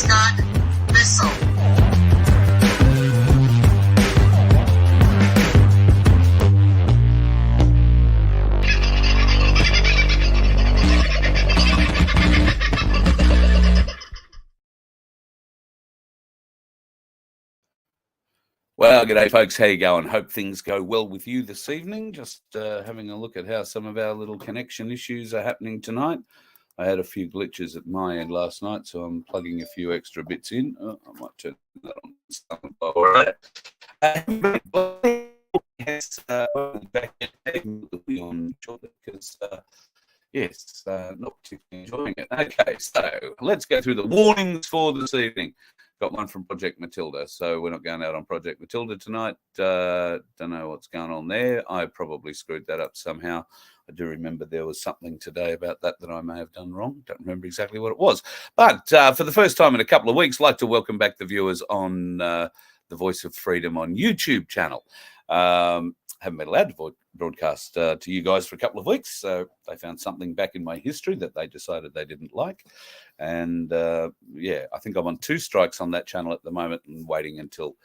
Start missile. Well, g'day folks, how you going? Hope things go well with you this evening. Just having a look at how some of our little connection issues are happening tonight. I had a few glitches at my end last night, so I'm plugging a few extra bits in. Oh, I might turn that on. All right. Yes, back on shortly because yes, not particularly enjoying it. Okay, so let's go through the warnings for this evening. Got one from Project Matilda, so we're not going out on Project Matilda tonight. Don't know what's going on there. I probably screwed that up somehow. I do remember there was something today about that I may have done wrong. Don't remember exactly what it was. But for the first time in a couple of weeks, I'd like to welcome back the viewers on the Voice of Freedom on YouTube channel. Haven't been allowed to broadcast to you guys for a couple of weeks, so they found something back in my history that they decided they didn't like. And yeah, I think I'm on 2 strikes on that channel at the moment and waiting until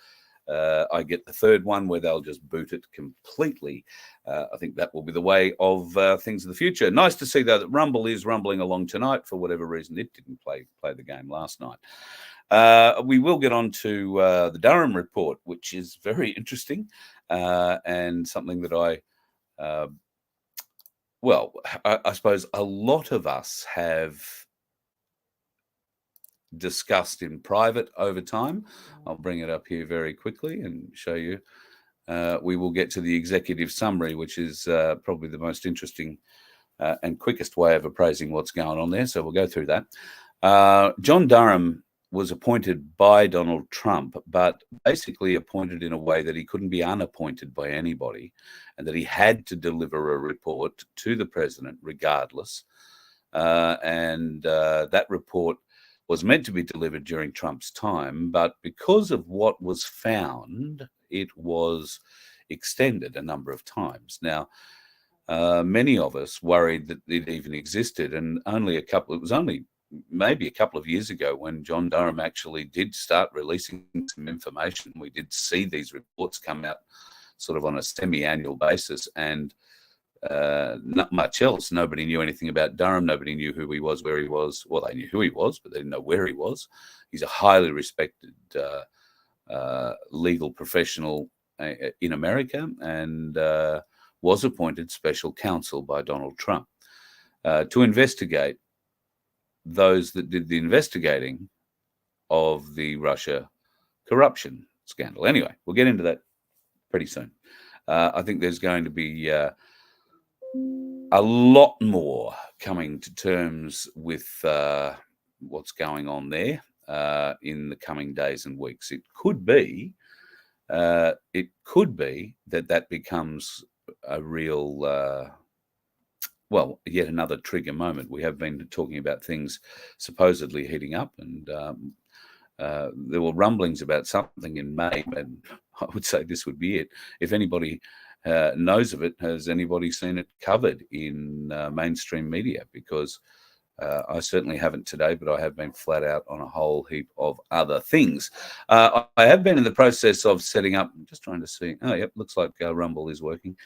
I get the third one where they'll just boot it completely. I think that will be the way of things in the future. Nice to see, though, that Rumble is rumbling along tonight. For whatever reason, it didn't play the game last night. We will get on to the Durham report, which is very interesting and something that I suppose a lot of us have discussed in private over time. I'll bring it up here very quickly and show you. We will get to the executive summary, which is probably the most interesting and quickest way of appraising what's going on there. So we'll go through that. John Durham was appointed by Donald Trump, but basically appointed in a way that he couldn't be unappointed by anybody, and that he had to deliver a report to the president regardless. And that report was meant to be delivered during Trump's time, but because of what was found, it was extended a number of times. Now, many of us worried that it even existed, and it was only maybe a couple of years ago when John Durham actually did start releasing some information. We did see these reports come out sort of on a semi-annual basis, and not much else. Nobody knew anything about Durham. Nobody knew who he was, where he was. Well, they knew who he was, but they didn't know where he was. He's a highly respected legal professional in America, and was appointed special counsel by Donald Trump to investigate those that did the investigating of the Russia corruption scandal. Anyway, we'll get into that pretty soon. I think there's going to be a lot more coming to terms with what's going on there in the coming days and weeks. It could be that becomes a real yet another trigger moment. We have been talking about things supposedly heating up, and there were rumblings about something in May, and I would say this would be it. If anybody knows of it, has anybody seen it covered in mainstream media? Because I certainly haven't today, but I have been flat out on a whole heap of other things. I have been in the process of setting up, I'm just trying to see. Oh, yep, looks like Rumble is working.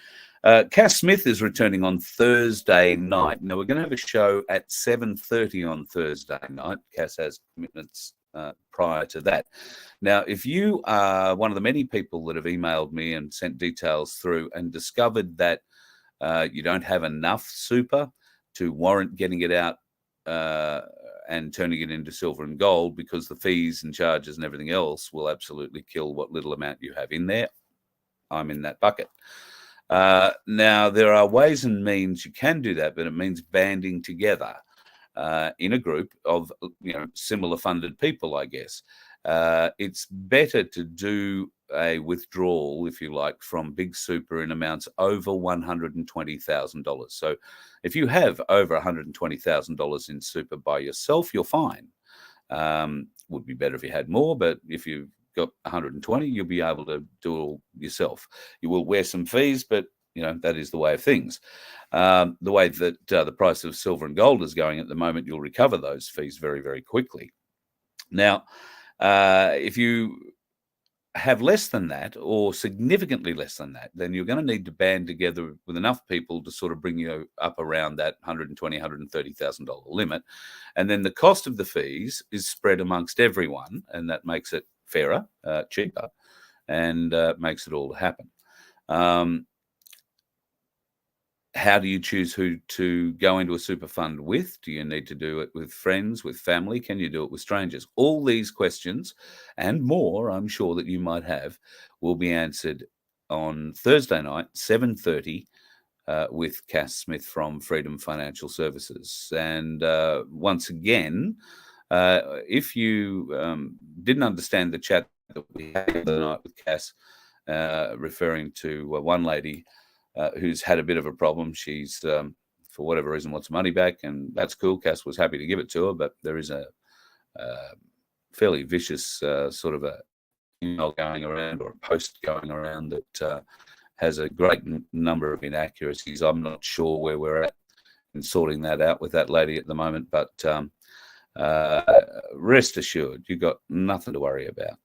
Cass Smith is returning on Thursday night. Now, we're going to have a show at 7:30 on Thursday night. Cass has commitments prior to that. Now, if you are one of the many people that have emailed me and sent details through and discovered that you don't have enough super to warrant getting it out and turning it into silver and gold, because the fees and charges and everything else will absolutely kill what little amount you have in there, I'm in that bucket. Now, there are ways and means you can do that, but it means banding together in a group of similar funded people, I guess. It's better to do a withdrawal, if you like, from Big Super in amounts over $120,000. So if you have over $120,000 in super by yourself, you're fine. Would be better if you had more, but if you've got 120, you'll be able to do it all yourself. You will wear some fees, but that is the way of things. The way that the price of silver and gold is going at the moment, you'll recover those fees very, very quickly. Now, if you have less than that or significantly less than that, then you're going to need to band together with enough people to sort of bring you up around that $120,000, $130,000 limit. And then the cost of the fees is spread amongst everyone, and that makes it fairer, cheaper, and makes it all happen. How do you choose who to go into a super fund with? Do you need to do it with friends, with family? Can you do it with strangers? All these questions and more, I'm sure that you might have, will be answered on Thursday night, 7:30, with Cass Smith from Freedom Financial Services. And once again, if you didn't understand the chat that we had the night with Cass, referring to one lady who's had a bit of a problem. She's, for whatever reason, wants money back, and that's cool. Cass was happy to give it to her, but there is a fairly vicious sort of a email going around or a post going around that has a great number of inaccuracies. I'm not sure where we're at in sorting that out with that lady at the moment, but rest assured, you've got nothing to worry about.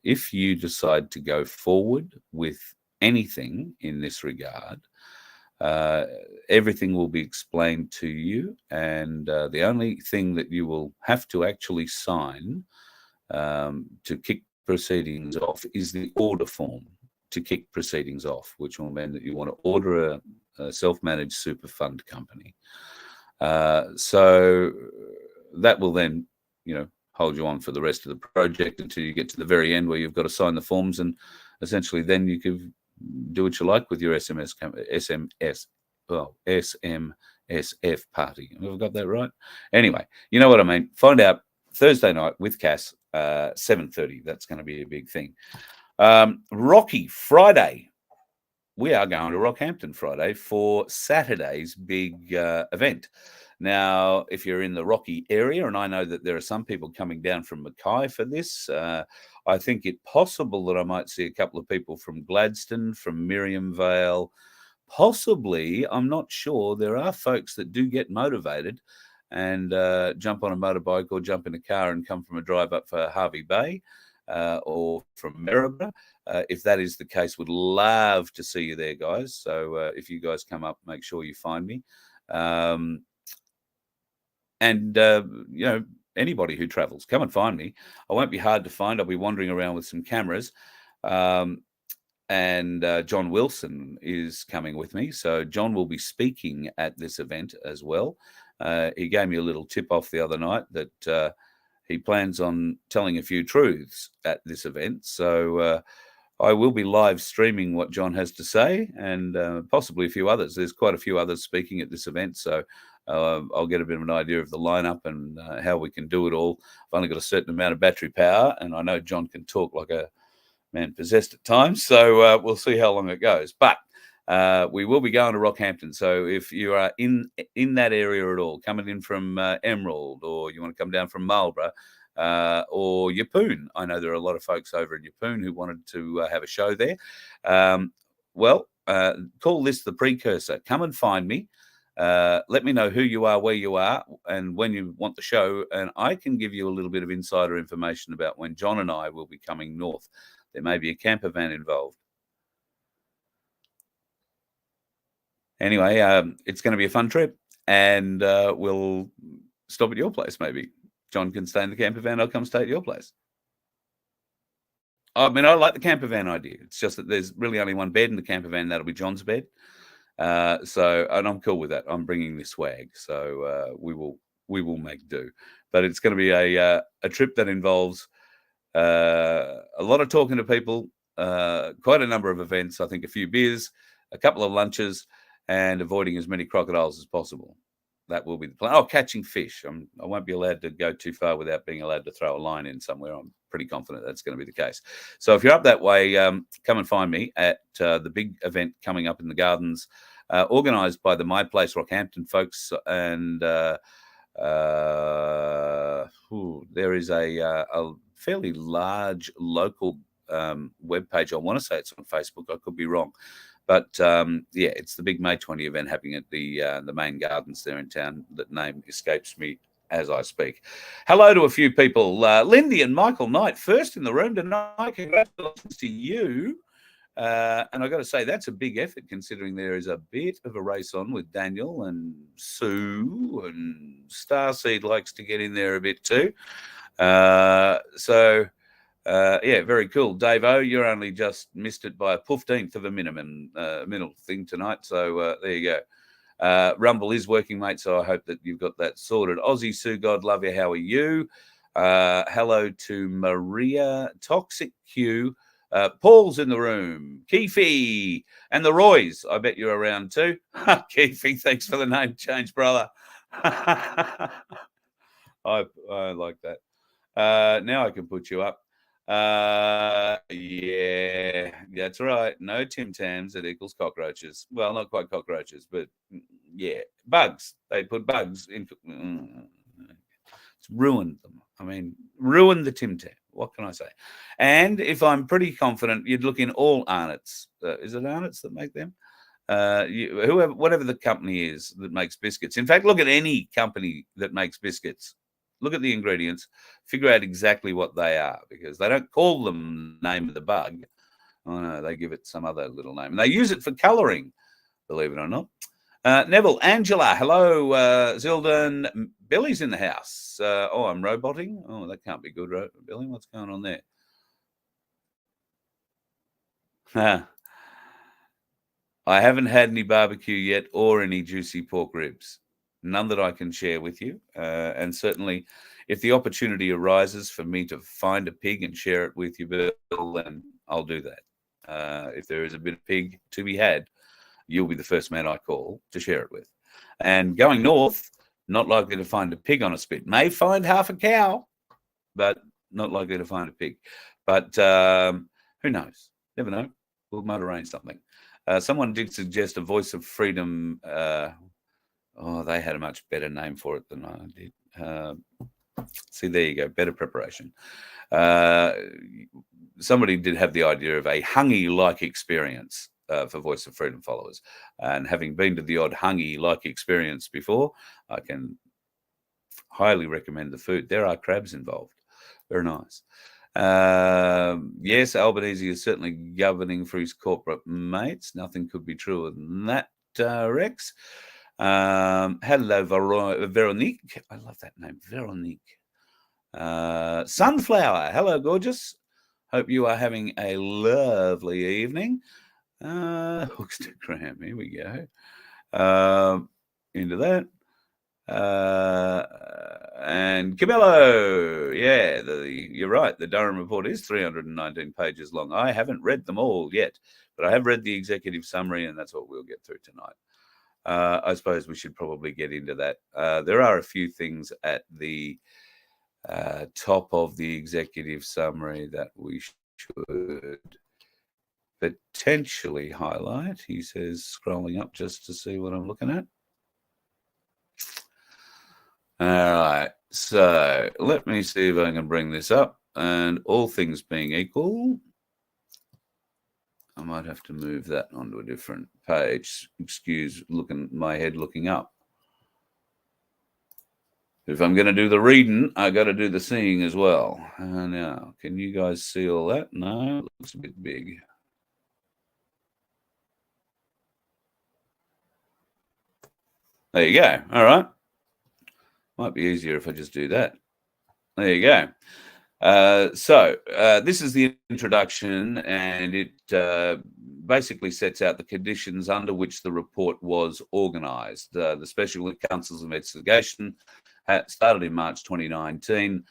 If you decide to go forward with anything in this regard, everything will be explained to you, and the only thing that you will have to actually sign to kick proceedings off is the order form to kick proceedings off, which will mean that you want to order a self-managed super fund company. So that will then, hold you on for the rest of the project until you get to the very end where you've got to sign the forms, and essentially then you can do what you like with your SMSF party. Have I got that right? Anyway, you know what I mean. Find out Thursday night with Cass, 7:30. That's going to be a big thing. Rocky Friday. We are going to Rockhampton Friday for Saturday's big event. Now, if you're in the Rocky area, and I know that there are some people coming down from Mackay for this, I think it possible that I might see a couple of people from Gladstone, from Miriam Vale. Possibly, I'm not sure. There are folks that do get motivated and jump on a motorbike or jump in a car and come from a drive up for Harvey Bay or from Maryborough. If that is the case, would love to see you there, guys. So if you guys come up, make sure you find me. And anybody who travels, come and find me. I won't be hard to find. I'll be wandering around with some cameras. And John Wilson is coming with me. So John will be speaking at this event as well. He gave me a little tip off the other night that he plans on telling a few truths at this event. So I will be live streaming what John has to say, and possibly a few others. There's quite a few others speaking at this event. So I'll get a bit of an idea of the lineup and how we can do it all. I've only got a certain amount of battery power, and I know John can talk like a man possessed at times. So we'll see how long it goes. But we will be going to Rockhampton. So if you are in that area at all, coming in from Emerald, or you want to come down from Marlborough, or Yeppoon. I know there are a lot of folks over in Yeppoon who wanted to have a show there. Call this the precursor. Come and find me. Let me know who you are, where you are, and when you want the show, and I can give you a little bit of insider information about when John and I will be coming north. There may be a camper van involved. Anyway, it's going to be a fun trip, and we'll stop at your place maybe. John can stay in the camper van. I'll come stay at your place. I mean, I like the camper van idea. It's just that there's really only one bed in the camper van. That'll be John's bed. And I'm cool with that. I'm bringing the swag, so we will make do. But it's going to be a trip that involves a lot of talking to people, quite a number of events. I think a few beers, a couple of lunches, and avoiding as many crocodiles as possible. That will be the plan. Oh, catching fish. I won't be allowed to go too far without being allowed to throw a line in somewhere. I'm pretty confident that's going to be the case. So if you're up that way, come and find me at the big event coming up in the Gardens, organised by the My Place Rockhampton folks. And there is a fairly large local webpage. I want to say it's on Facebook. I could be wrong. But, it's the big May 20 event happening at the main gardens there in town. That name escapes me as I speak. Hello to a few people. Lindy and Michael Knight, first in the room tonight. Congratulations to you. And I've got to say, that's a big effort considering there is a bit of a race on with Daniel and Sue, and Starseed likes to get in there a bit too. Yeah, very cool. Dave-O, you're only just missed it by a 15th of a middle thing tonight. So there you go. Rumble is working, mate, so I hope that you've got that sorted. Aussie Sue, God love you. How are you? Hello to Maria, Toxic Q. Paul's in the room. Keefe and the Roys. I bet you're around too. Keefe, thanks for the name change, brother. I like that. Now I can put you up. Yeah, that's right. No Tim Tams, it equals cockroaches. Well, not quite cockroaches, but yeah, bugs. They put bugs in. It's ruined them. I mean, ruined the Tim Tam. What can I say? And if I'm pretty confident, you'd look in all Arnott's. Is it Arnott's that make them? Whatever the company is that makes biscuits. In fact, look at any company that makes biscuits. Look at the ingredients, figure out exactly what they are, because they don't call them the name of the bug. Oh, no, they give it some other little name. And they use it for colouring, believe it or not. Neville, Angela, hello, Zildon. Billy's in the house. I'm roboting. Oh, that can't be good, Billy. What's going on there? I haven't had any barbecue yet or any juicy pork ribs. None that I can share with you. And certainly, if the opportunity arises for me to find a pig and share it with you, Bill, then I'll do that. If there is a bit of pig to be had, you'll be the first man I call to share it with. And going north, not likely to find a pig on a spit. May find half a cow, but not likely to find a pig. But who knows? Never know. We might arrange something. Someone did suggest a Voice of Freedom. They had a much better name for it than I did. See, there you go. Better preparation. Somebody did have the idea of a Hungy-like experience for Voice of Freedom followers. And having been to the odd Hungy-like experience before, I can highly recommend the food. There are crabs involved. Very nice. Yes, Albanese is certainly governing for his corporate mates. Nothing could be truer than that, Rex. Hello, Veronique. I love that name, Veronique. Sunflower. Hello, gorgeous. Hope you are having a lovely evening. Hookstagram. Here we go. Into that. And Cabello. Yeah, you're right. The Durham report is 319 pages long. I haven't read them all yet, but I have read the executive summary, and that's what we'll get through tonight. I suppose we should probably get into that. There are a few things at the top of the executive summary that we should potentially highlight. He says, scrolling up just to see what I'm looking at. All right, so let me see if I can bring this up. And all things being equal, I might have to move that onto a different page. Excuse my head looking up. If I'm going to do the reading, I got to do the seeing as well. Now, can you guys see all that? No, it looks a bit big. There you go. All right. Might be easier if I just do that. There you go. This is the introduction, and it basically sets out the conditions under which the report was organised. The Special Counsel's investigation started in March 2019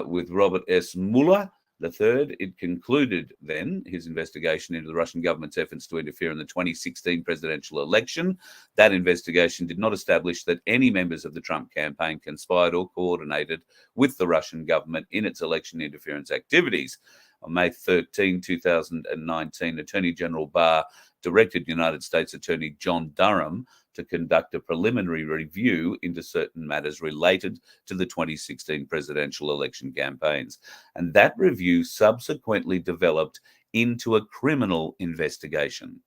with Robert S. Mueller III. It concluded then his investigation into the Russian government's efforts to interfere in the 2016 presidential election. That investigation did not establish that any members of the Trump campaign conspired or coordinated with the Russian government in its election interference activities. On May 13, 2019, Attorney General Barr directed United States Attorney John Durham to conduct a preliminary review into certain matters related to the 2016 presidential election campaigns. And that review subsequently developed into a criminal investigation.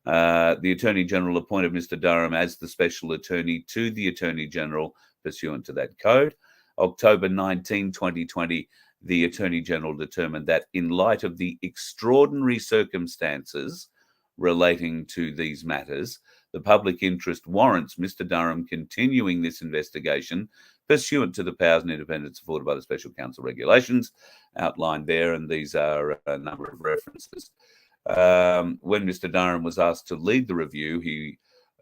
The Attorney General appointed Mr. Durham as the Special Attorney to the Attorney General pursuant to that code. October 19, 2020, the Attorney General determined that in light of the extraordinary circumstances relating to these matters, the public interest warrants Mr. Durham continuing this investigation pursuant to the powers and independence afforded by the Special Counsel regulations outlined there, and these are a number of references. When Mr. Durham was asked to lead the review, he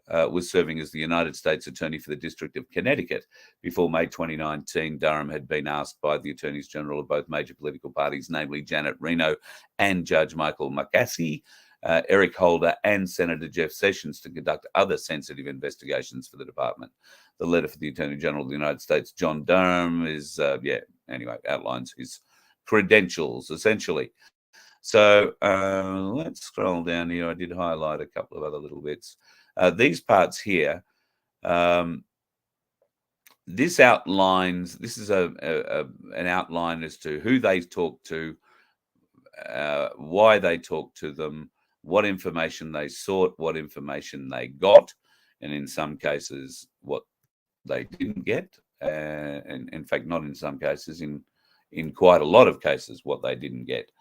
was serving as the United States Attorney for the District of Connecticut. Before May 2019, Durham had been asked by the Attorneys General of both major political parties, namely Janet Reno and Judge Michael Mukasey, Eric Holder and Senator Jeff Sessions, to conduct other sensitive investigations for the department. The letter for the Attorney General of the United States, John Durham, is, outlines his credentials, essentially. So let's scroll down here. I did highlight a couple of other little bits. These parts here, this outlines, this is an outline as to who they talked to, why they talked to them, what information they sought, what information they got, and in some cases, what they didn't get. And in fact, not in some cases, in quite a lot of cases, what they didn't get.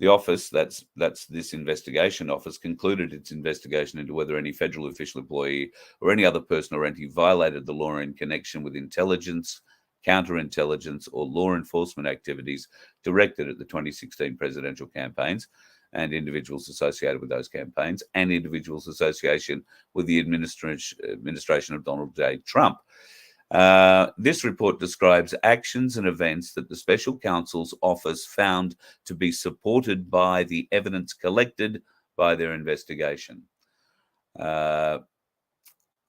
The office, that's this investigation office, concluded its investigation into whether any federal official, employee, or any other person or entity violated the law in connection with intelligence, counterintelligence, or law enforcement activities directed at the 2016 presidential campaigns and individuals associated with those campaigns and individuals associated with the administration of Donald J. Trump. This report describes actions and events that the Special Counsel's Office found to be supported by the evidence collected by their investigation.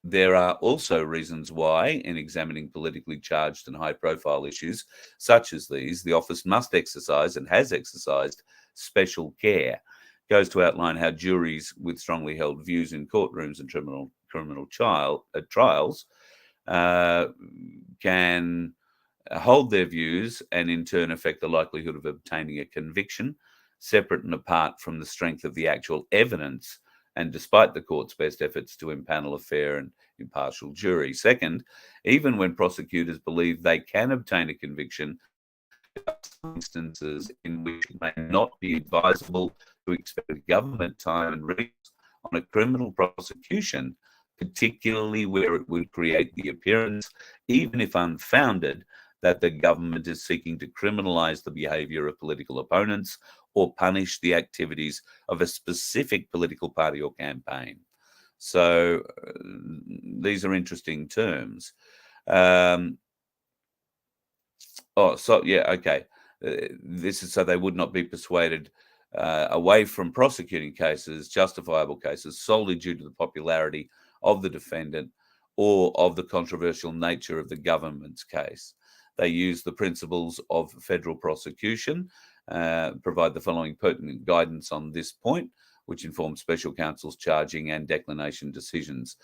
There are also reasons why, in examining politically charged and high-profile issues such as these, the office must exercise and has exercised special care. It goes to outline how juries with strongly held views in courtrooms and criminal trials can hold their views and in turn affect the likelihood of obtaining a conviction, separate and apart from the strength of the actual evidence and despite the court's best efforts to impanel a fair and impartial jury. Second, even when prosecutors believe they can obtain a conviction, there are some instances in which it may not be advisable to expend government time and resources on a criminal prosecution, particularly where it would create the appearance, even if unfounded, that the government is seeking to criminalize the behavior of political opponents or punish the activities of a specific political party or campaign. So these are interesting terms. This is so they would not be persuaded away from prosecuting cases, justifiable cases, solely due to the popularity of the defendant or of the controversial nature of the government's case. They use the principles of federal prosecution, provide the following pertinent guidance on this point, which informs special counsel's charging and declination decisions.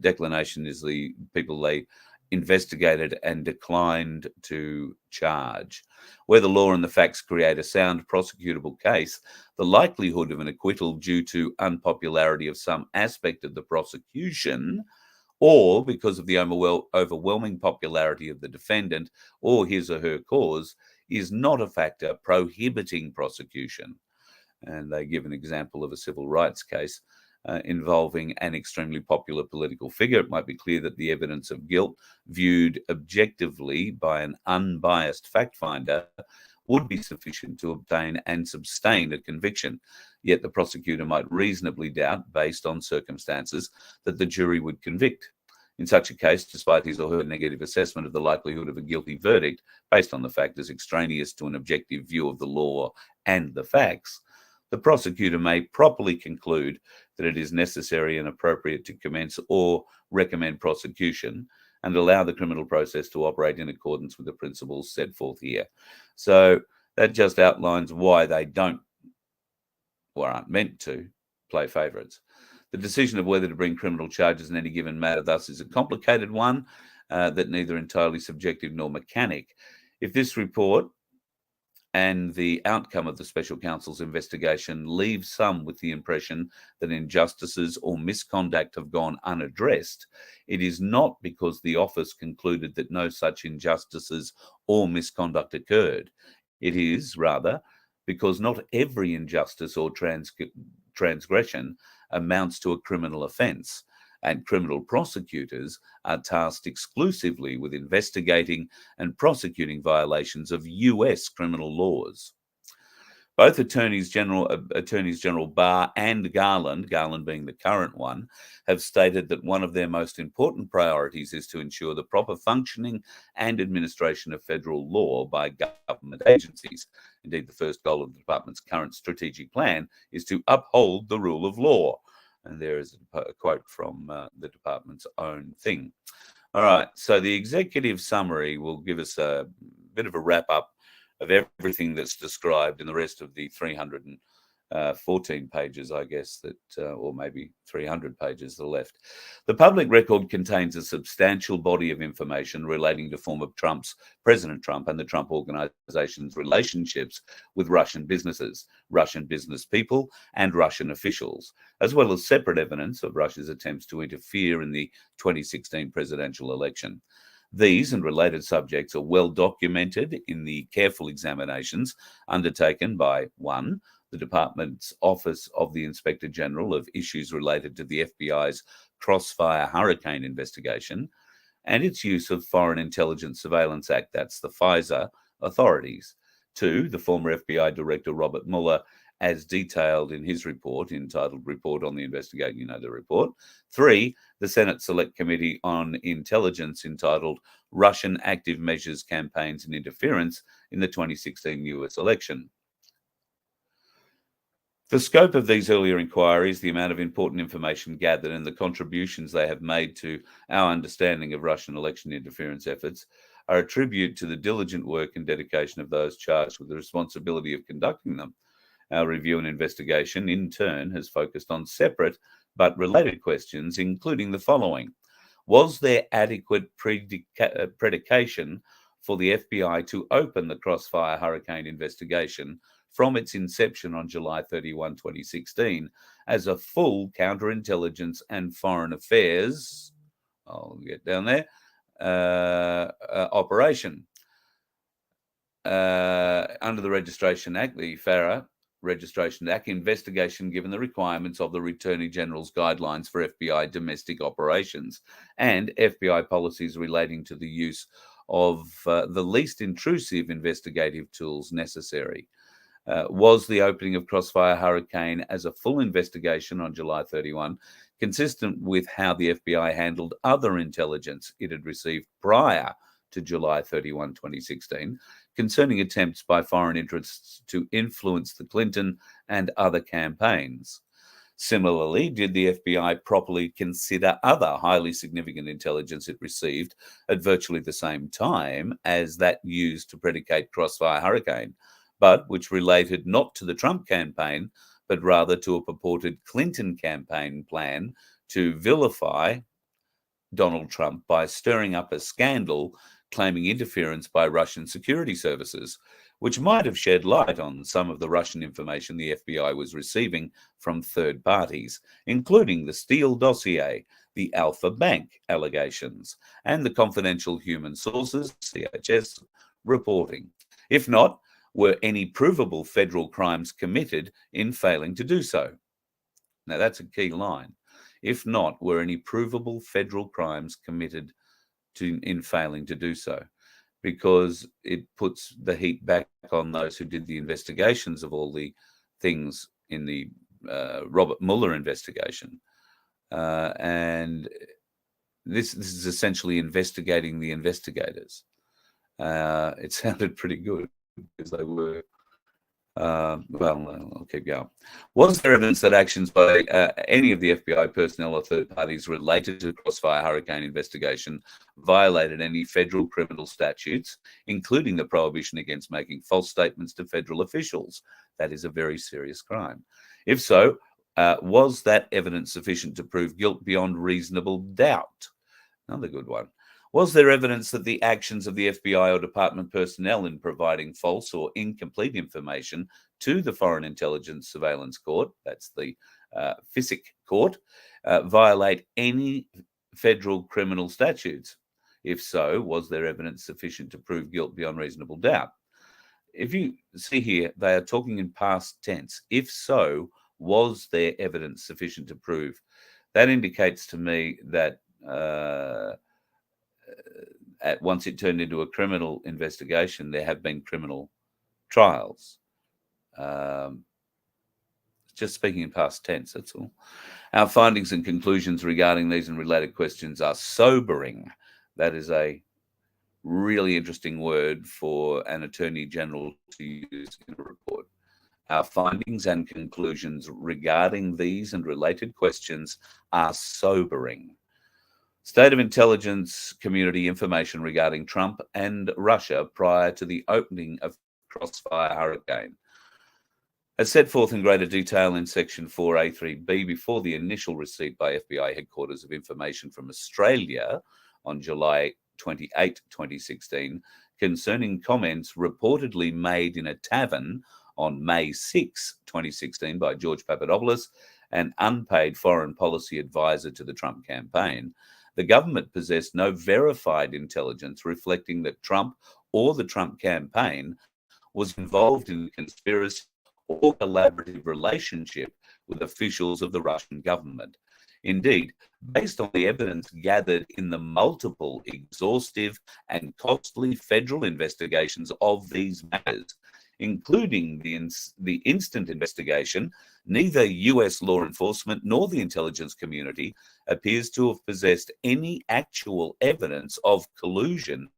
Declination is the people they investigated and declined to charge. Where the law and the facts create a sound prosecutable case, the likelihood of an acquittal due to unpopularity of some aspect of the prosecution, or because of the overwhelming popularity of the defendant or his or her cause, is not a factor prohibiting prosecution. And they give an example of a civil rights case involving an extremely popular political figure. It might be clear that the evidence of guilt, viewed objectively by an unbiased fact finder, would be sufficient to obtain and sustain a conviction. Yet the prosecutor might reasonably doubt, based on circumstances, that the jury would convict. In such a case, despite his or her negative assessment of the likelihood of a guilty verdict, based on the factors extraneous to an objective view of the law and the facts, the prosecutor may properly conclude that it is necessary and appropriate to commence or recommend prosecution and allow the criminal process to operate in accordance with the principles set forth here. So that just outlines why they don't or aren't meant to play favourites. The decision of whether to bring criminal charges in any given matter thus is a complicated one that neither entirely subjective nor mechanic. If this report and the outcome of the special counsel's investigation leaves some with the impression that injustices or misconduct have gone unaddressed, it is not because the office concluded that no such injustices or misconduct occurred. It is, rather, because not every injustice or transgression amounts to a criminal offence, and criminal prosecutors are tasked exclusively with investigating and prosecuting violations of US criminal laws. Both Attorneys General Barr and Garland being the current one, have stated that one of their most important priorities is to ensure the proper functioning and administration of federal law by government agencies. Indeed, the first goal of the department's current strategic plan is to uphold the rule of law. And there is a quote from the department's own thing. All right, so the executive summary will give us a bit of a wrap up of everything that's described in the rest of the 314 pages, I guess, that, or maybe 300 pages to the left. The public record contains a substantial body of information relating to former President Trump and the Trump Organization's relationships with Russian businesses, Russian business people, and Russian officials, as well as separate evidence of Russia's attempts to interfere in the 2016 presidential election. These and related subjects are well documented in the careful examinations undertaken by 1. The Department's Office of the Inspector General of issues related to the FBI's Crossfire Hurricane investigation and its use of Foreign Intelligence Surveillance Act, that's the FISA, authorities. 2. The former FBI Director Robert Mueller, as detailed in his report entitled Report on the Investigation, you know the report. 3. The Senate Select Committee on Intelligence entitled Russian Active Measures, Campaigns and Interference in the 2016 US election. The scope of these earlier inquiries, the amount of important information gathered, and the contributions they have made to our understanding of Russian election interference efforts are a tribute to the diligent work and dedication of those charged with the responsibility of conducting them. Our review and investigation, in turn, has focused on separate but related questions, including the following. Was there adequate predication for the FBI to open the Crossfire Hurricane investigation from its inception on July 31, 2016, as a full counterintelligence and foreign affairs, I'll get down there, operation? Under the Registration Act, the FARA Registration Act, investigation given the requirements of the Attorney General's guidelines for FBI domestic operations and FBI policies relating to the use of the least intrusive investigative tools necessary. Was the opening of Crossfire Hurricane as a full investigation on July 31 consistent with how the FBI handled other intelligence it had received prior to July 31, 2016, concerning attempts by foreign interests to influence the Clinton and other campaigns? Similarly, did the FBI properly consider other highly significant intelligence it received at virtually the same time as that used to predicate Crossfire Hurricane, but which related not to the Trump campaign, but rather to a purported Clinton campaign plan to vilify Donald Trump by stirring up a scandal claiming interference by Russian security services, which might have shed light on some of the Russian information the FBI was receiving from third parties, including the Steele dossier, the Alpha Bank allegations, and the confidential human sources, CHS, reporting. If not, were any provable federal crimes committed in failing to do so? Now, that's a key line. If not, were any provable federal crimes committed in failing to do so? Because it puts the heat back on those who did the investigations of all the things in the Robert Mueller investigation. And this is essentially investigating the investigators. It sounded pretty good because they were. I'll keep going. Was there evidence that actions by any of the FBI personnel or third parties related to the Crossfire Hurricane investigation violated any federal criminal statutes, including the prohibition against making false statements to federal officials? That is a very serious crime. If so, was that evidence sufficient to prove guilt beyond reasonable doubt? Another good one. Was there evidence that the actions of the FBI or department personnel in providing false or incomplete information to the Foreign Intelligence Surveillance Court, that's the FISIC court, violate any federal criminal statutes? If so, was there evidence sufficient to prove guilt beyond reasonable doubt? If you see here, they are talking in past tense. If so, was there evidence sufficient to prove? That indicates to me that once it turned into a criminal investigation, there have been criminal trials. Just speaking in past tense, that's all. Our findings and conclusions regarding these and related questions are sobering. That is a really interesting word for an Attorney General to use in a report. Our findings and conclusions regarding these and related questions are sobering. State of intelligence community information regarding Trump and Russia prior to the opening of Crossfire Hurricane. As set forth in greater detail in Section 4A3B, before the initial receipt by FBI headquarters of information from Australia on July 28, 2016, concerning comments reportedly made in a tavern on May 6, 2016 by George Papadopoulos, an unpaid foreign policy advisor to the Trump campaign, the government possessed no verified intelligence reflecting that Trump or the Trump campaign was involved in a conspiracy or collaborative relationship with officials of the Russian government. Indeed, based on the evidence gathered in the multiple, exhaustive, and costly federal investigations of these matters, including the instant investigation, neither US law enforcement nor the intelligence community appears to have possessed any actual evidence of collusion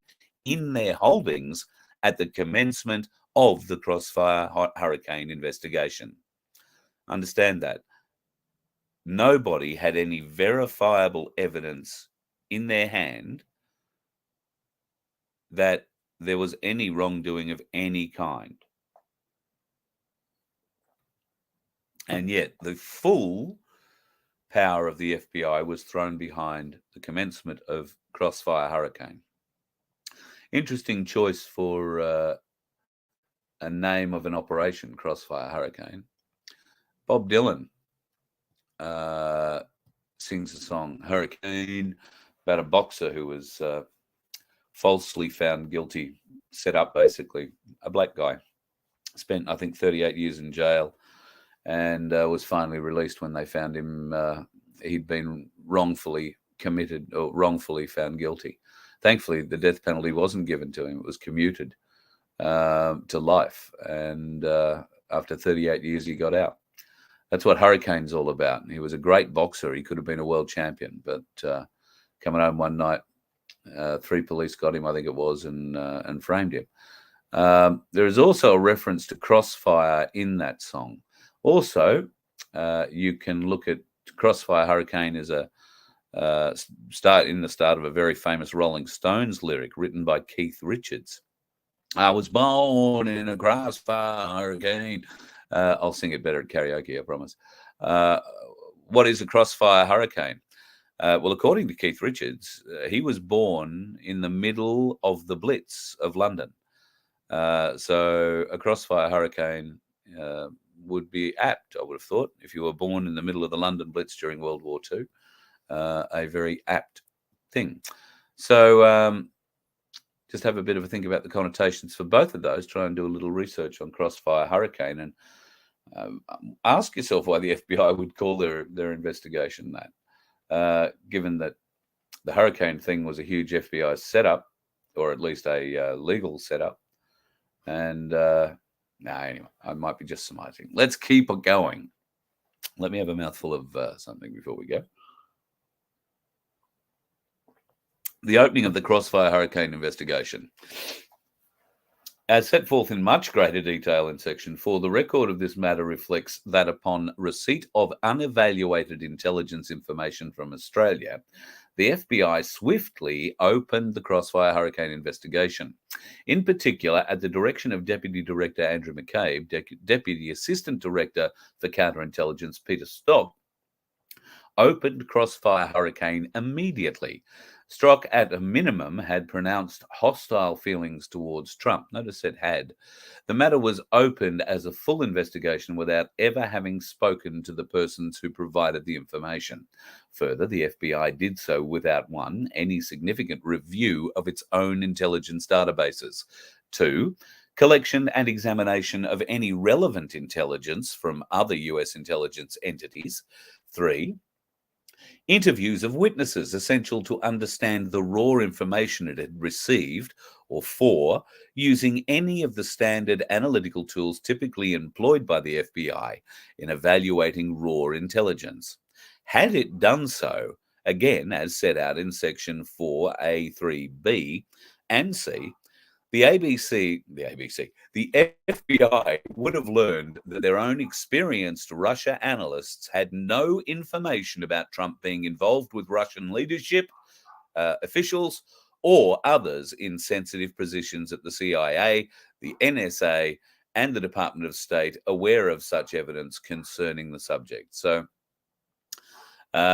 in their holdings at the commencement of the Crossfire Hurricane investigation. Understand that. Nobody had any verifiable evidence in their hand that there was any wrongdoing of any kind. And yet the full power of the FBI was thrown behind the commencement of Crossfire Hurricane. Interesting choice for a name of an operation, Crossfire Hurricane. Bob Dylan sings a song, Hurricane, about a boxer who was falsely found guilty, set up basically, a black guy. Spent, I think, 38 years in jail and was finally released when they found him. He'd been wrongfully committed or wrongfully found guilty. Thankfully, the death penalty wasn't given to him. It was commuted to life. And after 38 years, he got out. That's what Hurricane's all about. He was a great boxer. He could have been a world champion, but coming home one night, 3 police got him, I think it was, and framed him. There is also a reference to Crossfire in that song. Also, you can look at Crossfire Hurricane as a start of a very famous Rolling Stones lyric written by Keith Richards. I was born in a crossfire hurricane. I'll sing it better at karaoke, I promise. What is a crossfire hurricane? Well, according to Keith Richards, he was born in the middle of the Blitz of London. So a crossfire hurricane would be apt, I would have thought, if you were born in the middle of the London Blitz during World War II. A very apt thing. So just have a bit of a think about the connotations for both of those. Try and do a little research on Crossfire Hurricane and ask yourself why the FBI would call their investigation that, given that the hurricane thing was a huge FBI setup, or at least a legal setup. And anyway, I might be just surmising. Let's keep it going. Let me have a mouthful of something before we go. The opening of the Crossfire Hurricane investigation. As set forth in much greater detail in Section 4, the record of this matter reflects that upon receipt of unevaluated intelligence information from Australia, the FBI swiftly opened the Crossfire Hurricane investigation. In particular, at the direction of Deputy Director Andrew McCabe, Deputy Assistant Director for Counterintelligence Peter Stock opened Crossfire Hurricane immediately. Strzok, at a minimum, had pronounced hostile feelings towards Trump. Notice it had. The matter was opened as a full investigation without ever having spoken to the persons who provided the information. Further, the FBI did so without, 1, any significant review of its own intelligence databases, 2, collection and examination of any relevant intelligence from other US intelligence entities, 3, interviews of witnesses essential to understand the raw information it had received, or 4, using any of the standard analytical tools typically employed by the FBI in evaluating raw intelligence. Had it done so, again, as set out in Section 4A3B and C, the FBI would have learned that their own experienced Russia analysts had no information about Trump being involved with Russian leadership, officials, or others in sensitive positions at the CIA, the NSA, and the Department of State aware of such evidence concerning the subject. So,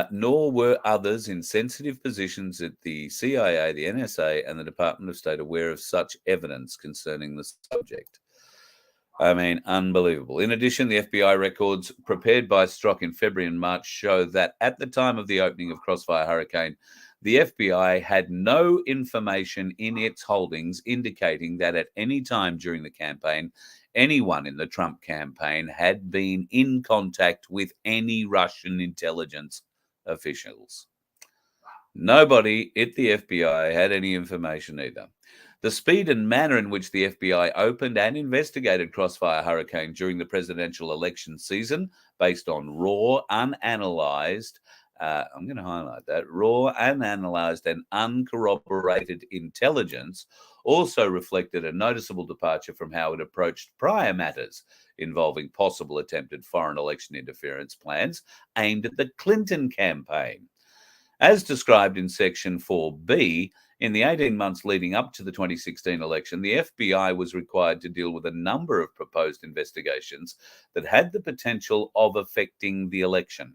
nor were others in sensitive positions at the CIA, the NSA, and the Department of State aware of such evidence concerning the subject. I mean, unbelievable. In addition, the FBI records prepared by Strzok in February and March show that at the time of the opening of Crossfire Hurricane, the FBI had no information in its holdings indicating that at any time during the campaign, anyone in the Trump campaign had been in contact with any Russian intelligence officials. Nobody at the FBI had any information either. The speed and manner in which the FBI opened and investigated Crossfire Hurricane during the presidential election season, based on raw, unanalyzed, I'm going to highlight that, raw, unanalyzed, and uncorroborated intelligence, also reflected a noticeable departure from how it approached prior matters involving possible attempted foreign election interference plans aimed at the Clinton campaign. As described in Section 4B, in the 18 months leading up to the 2016 election, the FBI was required to deal with a number of proposed investigations that had the potential of affecting the election.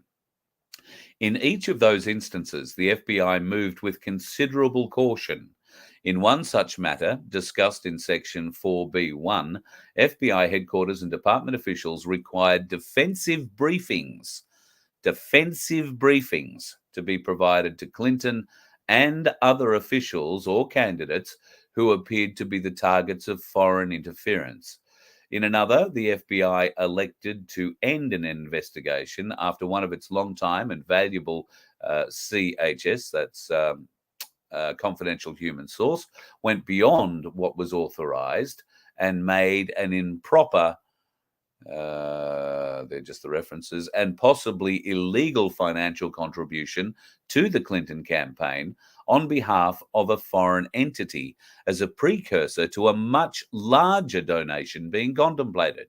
In each of those instances, the FBI moved with considerable caution. In one such matter, discussed in Section 4B1, FBI headquarters and department officials required defensive briefings to be provided to Clinton and other officials or candidates who appeared to be the targets of foreign interference. In another, the FBI elected to end an investigation after one of its long-time and valuable CHS, that's confidential human source, went beyond what was authorized and made an improper, they're just the references, and possibly illegal financial contribution to the Clinton campaign on behalf of a foreign entity as a precursor to a much larger donation being contemplated.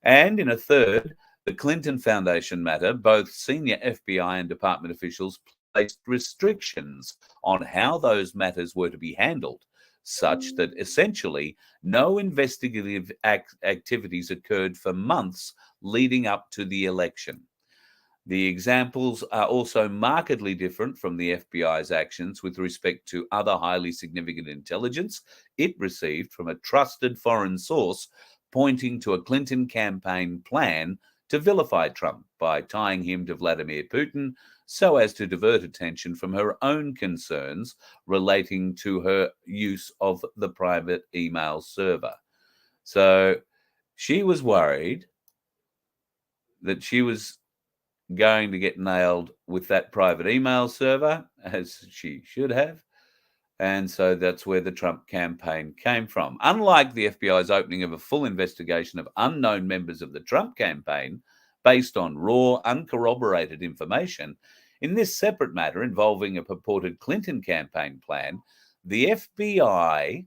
And in a third, the Clinton Foundation matter, both senior FBI and department officials placed restrictions on how those matters were to be handled, such that essentially no investigative activities occurred for months leading up to the election. The examples are also markedly different from the FBI's actions with respect to other highly significant intelligence it received from a trusted foreign source pointing to a Clinton campaign plan to vilify Trump by tying him to Vladimir Putin so as to divert attention from her own concerns relating to her use of the private email server. So she was worried that she was going to get nailed with that private email server, as she should have. And so that's where the Trump campaign came from. Unlike the FBI's opening of a full investigation of unknown members of the Trump campaign based on raw, uncorroborated information, in this separate matter involving a purported Clinton campaign plan, the FBI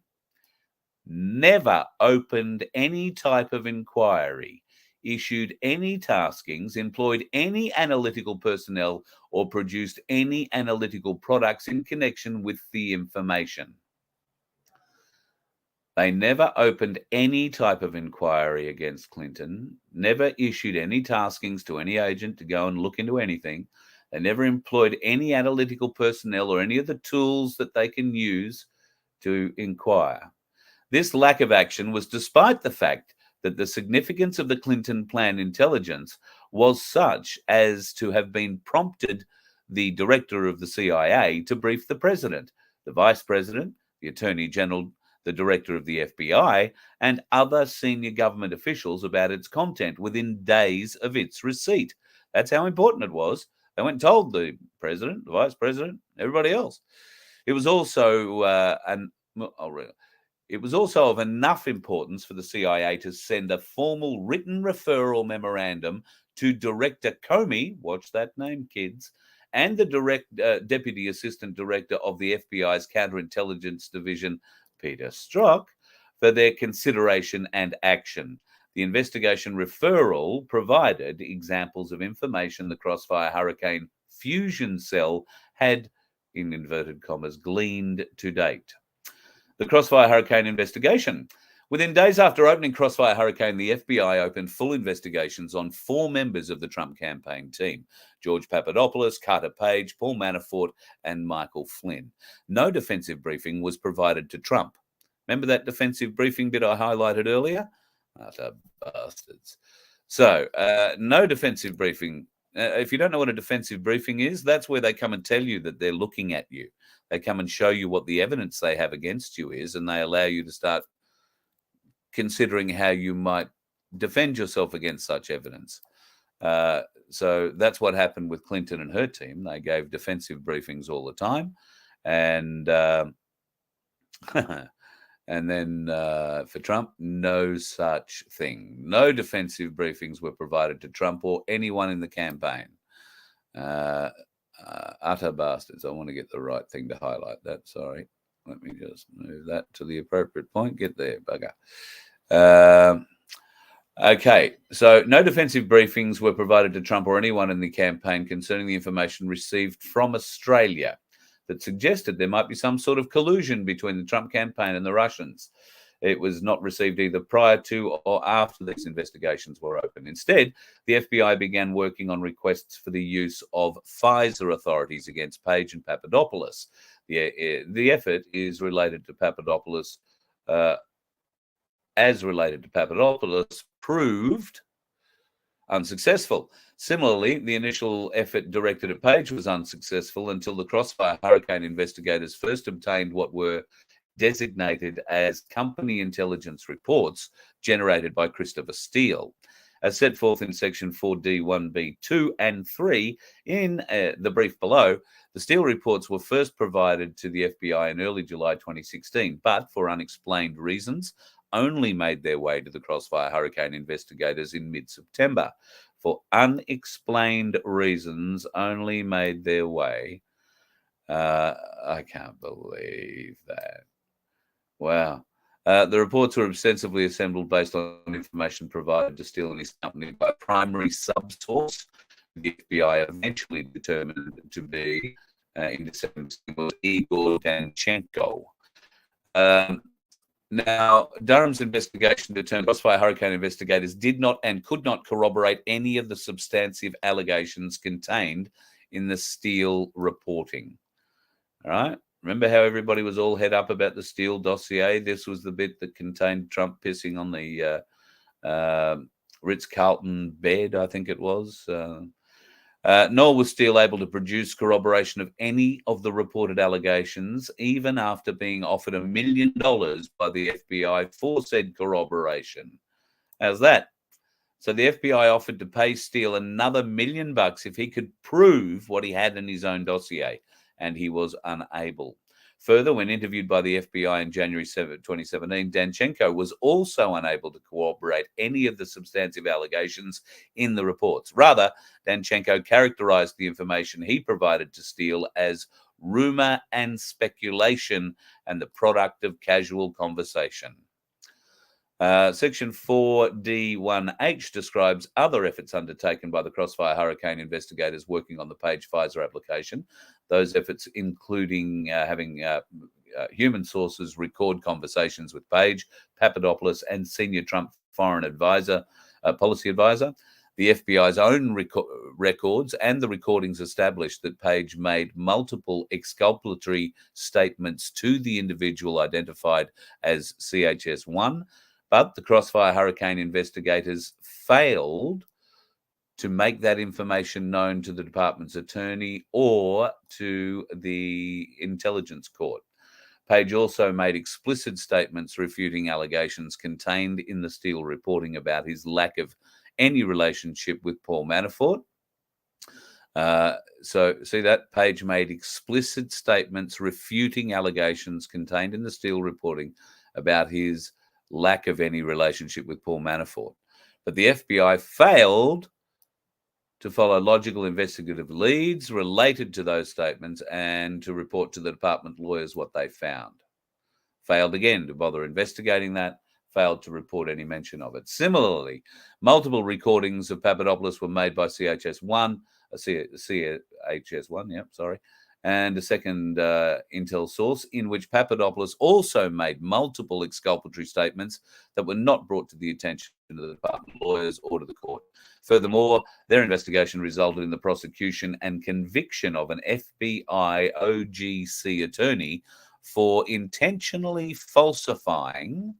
never opened any type of inquiry, issued any taskings, employed any analytical personnel, or produced any analytical products in connection with the information. They never opened any type of inquiry against Clinton, never issued any taskings to any agent to go and look into anything. They never employed any analytical personnel or any of the tools that they can use to inquire. This lack of action was despite the fact that the significance of the Clinton plan intelligence was such as to have been prompted the director of the CIA to brief the president, the vice president, the attorney general, the director of the FBI, and other senior government officials about its content within days of its receipt. That's how important it was. They went and told the president, the vice president, everybody else. It was also It was also of enough importance for the CIA to send a formal written referral memorandum to Director Comey, watch that name, kids, and the Deputy Assistant Director of the FBI's Counterintelligence Division, Peter Strzok, for their consideration and action. The investigation referral provided examples of information the Crossfire Hurricane Fusion Cell had, in inverted commas, gleaned to date. The Crossfire Hurricane investigation. Within days after opening Crossfire Hurricane, the FBI opened full investigations on 4 members of the Trump campaign team: George Papadopoulos, Carter Page, Paul Manafort, and Michael Flynn. No defensive briefing was provided to Trump. Remember that defensive briefing bit I highlighted earlier? Utter bastards. So, no defensive briefing. If you don't know what a defensive briefing is, that's where they come and tell you that they're looking at you. They come and show you what the evidence they have against you is, and they allow you to start considering how you might defend yourself against such evidence. So that's what happened with Clinton and her team. They gave defensive briefings all the time. And and then for Trump, no such thing. No defensive briefings were provided to Trump or anyone in the campaign. Utter bastards. I want to get the right thing to highlight that. Sorry. Let me just move that to the appropriate point. Get there, bugger. Okay. So no defensive briefings were provided to Trump or anyone in the campaign concerning the information received from Australia that suggested there might be some sort of collusion between the Trump campaign and the Russians. It was not received either prior to or after these investigations were open. Instead, the FBI began working on requests for the use of Pfizer authorities against Page and Papadopoulos. The effort is related to Papadopoulos, proved unsuccessful. Similarly, the initial effort directed at Page was unsuccessful until the Crossfire Hurricane investigators first obtained what were designated as company intelligence reports generated by Christopher Steele. As set forth in Section 4D, 1B, 2 and 3 in the brief below, the Steele reports were first provided to the FBI in early July 2016, but for unexplained reasons, only made their way to the Crossfire Hurricane investigators in mid-September. For unexplained reasons, only made their way. I can't believe that. Wow. The reports were extensively assembled based on information provided to Steele and his company by primary subsource. The FBI eventually determined to be, in December, was Igor Danchenko. Now, Durham's investigation determined Crossfire Hurricane investigators did not and could not corroborate any of the substantive allegations contained in the Steele reporting. All right? Remember how everybody was all head up about the Steele dossier? This was the bit that contained Trump pissing on the Ritz-Carlton bed, I think it was. Nor was Steele able to produce corroboration of any of the reported allegations, even after being offered $1 million by the FBI for said corroboration. How's that? So the FBI offered to pay Steele another $1 million if he could prove what he had in his own dossier, and he was unable. Further, when interviewed by the FBI in January 2017, Danchenko was also unable to corroborate any of the substantive allegations in the reports. Rather, Danchenko characterized the information he provided to Steele as rumor and speculation and the product of casual conversation. Section 4D1H describes other efforts undertaken by the Crossfire Hurricane investigators working on the Page Pfizer application. Those efforts including having human sources record conversations with Page, Papadopoulos, and senior Trump foreign advisor, policy advisor. The FBI's own records and the recordings established that Page made multiple exculpatory statements to the individual identified as CHS-1, but the Crossfire Hurricane investigators failed to make that information known to the department's attorney or to the intelligence court. Page also made explicit statements refuting allegations contained in the Steele reporting about his lack of any relationship with Paul Manafort. So see that? Page made explicit statements refuting allegations contained in the Steele reporting about his lack of any relationship with Paul Manafort. But the FBI failed to follow logical investigative leads related to those statements and to report to the department lawyers what they found. Failed again to bother investigating that, failed to report any mention of it. Similarly, multiple recordings of Papadopoulos were made by CHS-1, and a second intel source in which Papadopoulos also made multiple exculpatory statements that were not brought to the attention of the department lawyers or to the court. Furthermore, their investigation resulted in the prosecution and conviction of an FBI OGC attorney for intentionally falsifying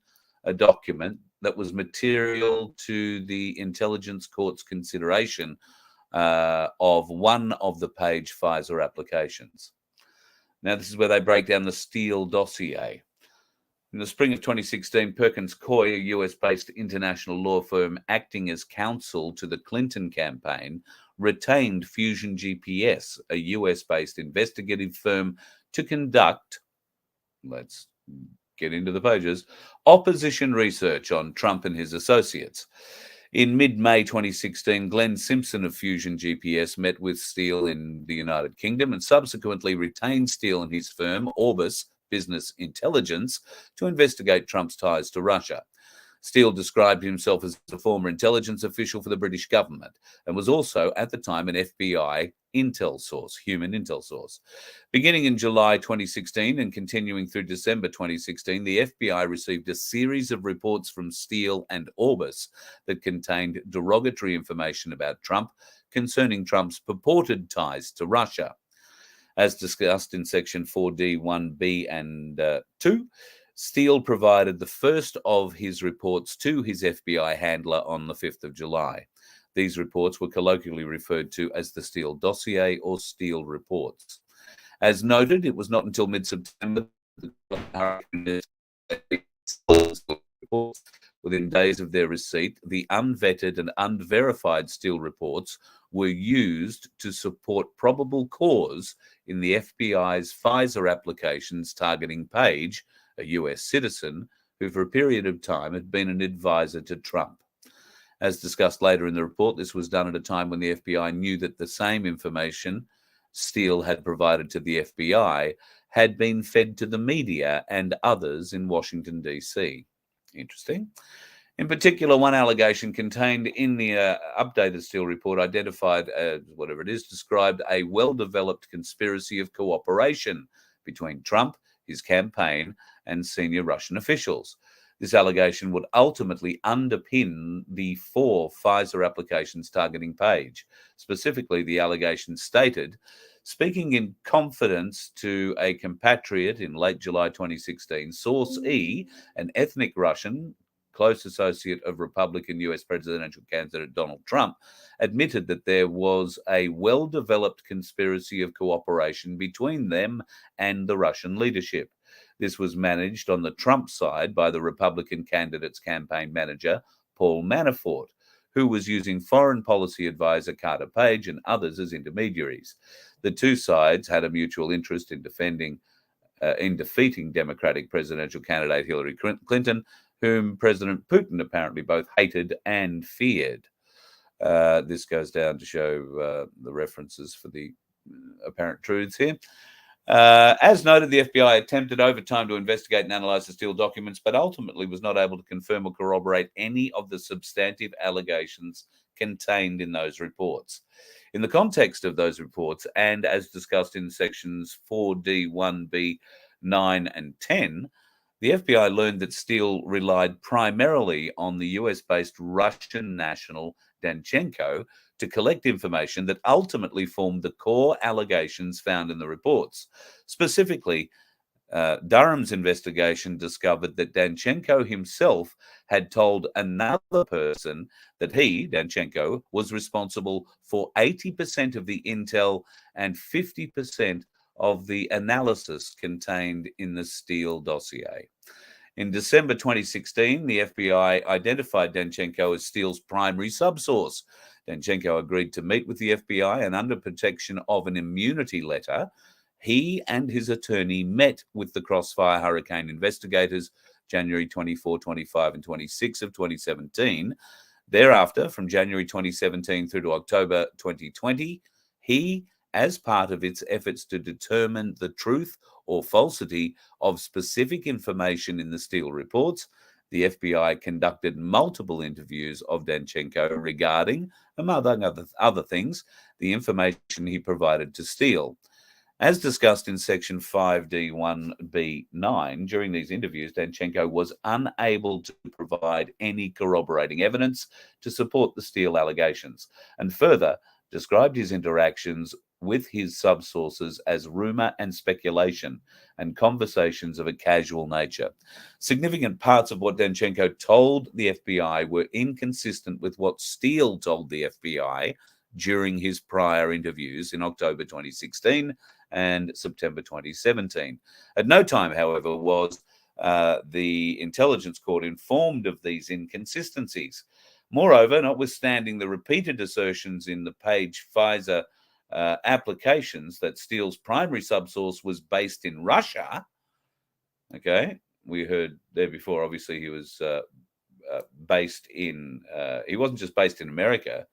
a document that was material to the intelligence court's consideration of one of the Page Pfizer applications. Now, this is where they break down the Steele dossier. In the spring of 2016, Perkins Coie, a US-based international law firm acting as counsel to the Clinton campaign, retained Fusion GPS, a US-based investigative firm, to conduct, let's get into the pages, opposition research on Trump and his associates. In mid-May 2016, Glenn Simpson of Fusion GPS met with Steele in the United Kingdom and subsequently retained Steele and his firm, Orbis Business Intelligence, to investigate Trump's ties to Russia. Steele described himself as a former intelligence official for the British government and was also, at the time, an FBI intel source, human intel source. Beginning in July 2016 and continuing through December 2016, the FBI received a series of reports from Steele and Orbis that contained derogatory information about Trump concerning Trump's purported ties to Russia. As discussed in Section 4D, 1B and 2, Steele provided the first of his reports to his FBI handler on the 5th of July. These reports were colloquially referred to as the Steele dossier or Steele reports. As noted, it was not until mid-September that within days of their receipt, the unvetted and unverified Steele reports were used to support probable cause in the FBI's Pfizer applications targeting Page, a US citizen who for a period of time had been an advisor to Trump. As discussed later in the report, this was done at a time when the FBI knew that the same information Steele had provided to the FBI had been fed to the media and others in Washington, D.C. Interesting. In particular, one allegation contained in the updated Steele report identified as, whatever it is, described a well-developed conspiracy of cooperation between Trump, his campaign, and senior Russian officials. This allegation would ultimately underpin the 4 Pfizer applications targeting Page. Specifically, the allegation stated, speaking in confidence to a compatriot in late July 2016, Source E, an ethnic Russian, close associate of Republican US presidential candidate Donald Trump, admitted that there was a well-developed conspiracy of cooperation between them and the Russian leadership. This was managed on the Trump side by the Republican candidate's campaign manager, Paul Manafort, who was using foreign policy advisor Carter Page and others as intermediaries. The two sides had a mutual interest in defeating Democratic presidential candidate Hillary Clinton, whom President Putin apparently both hated and feared. This goes down to show the references for the apparent truths here. As noted, the FBI attempted over time to investigate and analyze the Steele documents, but ultimately was not able to confirm or corroborate any of the substantive allegations contained in those reports. In the context of those reports, and as discussed in sections 4D, 1B, 9, and 10, The FBI learned that Steele relied primarily on the US-based Russian national Danchenko to collect information that ultimately formed the core allegations found in the reports. Specifically, Durham's investigation discovered that Danchenko himself had told another person that he, Danchenko, was responsible for 80% of the intel and 50% of the analysis contained in the Steele dossier. In December 2016, the FBI identified Danchenko as Steele's primary subsource. Danchenko agreed to meet with the FBI, and under protection of an immunity letter, he and his attorney met with the Crossfire Hurricane investigators January 24, 25, and 26 of 2017. Thereafter, from January 2017 through to October 2020, he, as part of its efforts to determine the truth or falsity of specific information in the Steele reports, the FBI conducted multiple interviews of Danchenko regarding, among other things, the information he provided to Steele. As discussed in Section 5D1B9, during these interviews, Danchenko was unable to provide any corroborating evidence to support the Steele allegations, and further described his interactions with his subsources as rumor and speculation and conversations of a casual nature. Significant parts of what Danchenko told the FBI were inconsistent with what Steele told the FBI during his prior interviews in October 2016 and September 2017. At no time, however, was the intelligence court informed of these inconsistencies. Moreover, notwithstanding the repeated assertions in the Page Pfizer applications that Steele's primary subsource was based in Russia, okay, we heard there before, obviously he was based in, he wasn't just based in America.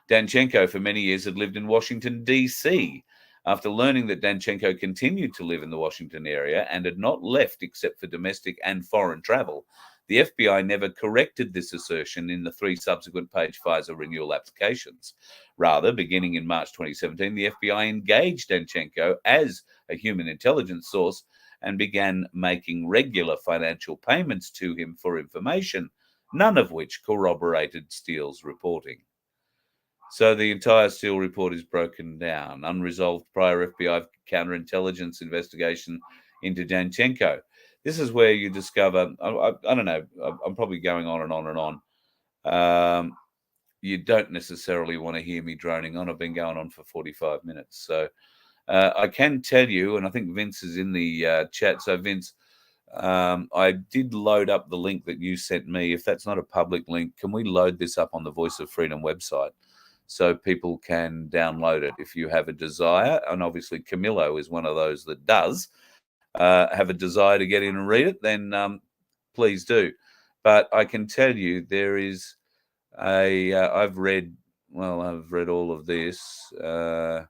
Danchenko for many years had lived in Washington, D.C. After learning that Danchenko continued to live in the Washington area and had not left except for domestic and foreign travel, the FBI never corrected this assertion in the 3 subsequent Page Pfizer renewal applications. Rather, beginning in March 2017, the FBI engaged Danchenko as a human intelligence source and began making regular financial payments to him for information, none of which corroborated Steele's reporting. So the entire Steele report is broken down. Unresolved prior FBI counterintelligence investigation into Danchenko. This is where you discover, I don't know, I'm probably going on and on and on. You don't necessarily want to hear me droning on. I've been going on for 45 minutes. So I can tell you, and I think Vince is in the chat. So Vince, I did load up the link that you sent me. If that's not a public link, can we load this up on the Voice of Freedom website so people can download it if you have a desire? And obviously Camillo is one of those that does have a desire to get in and read it, then please do. But I can tell you there is I've read all of this. The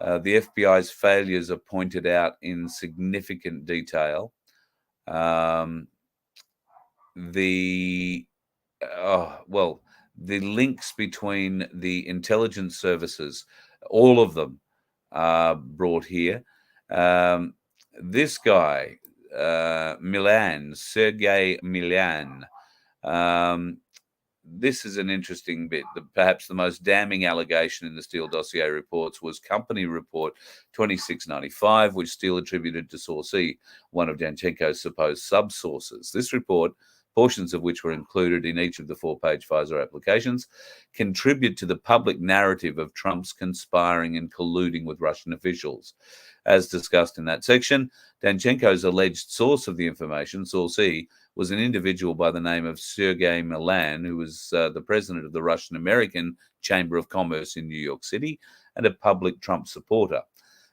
FBI's failures are pointed out in significant detail. The links between the intelligence services, all of them are brought here. This guy, Sergei Milan, this is an interesting bit. Perhaps the most damning allegation in the Steele dossier reports was Company Report 2695, which Steele attributed to Source E, one of Danchenko's supposed subsources. This report, portions of which were included in each of the 4 Page Pfizer applications, contribute to the public narrative of Trump's conspiring and colluding with Russian officials. As discussed in that section, Danchenko's alleged source of the information, Source E, was an individual by the name of Sergei Milan, who was the president of the Russian-American Chamber of Commerce in New York City and a public Trump supporter.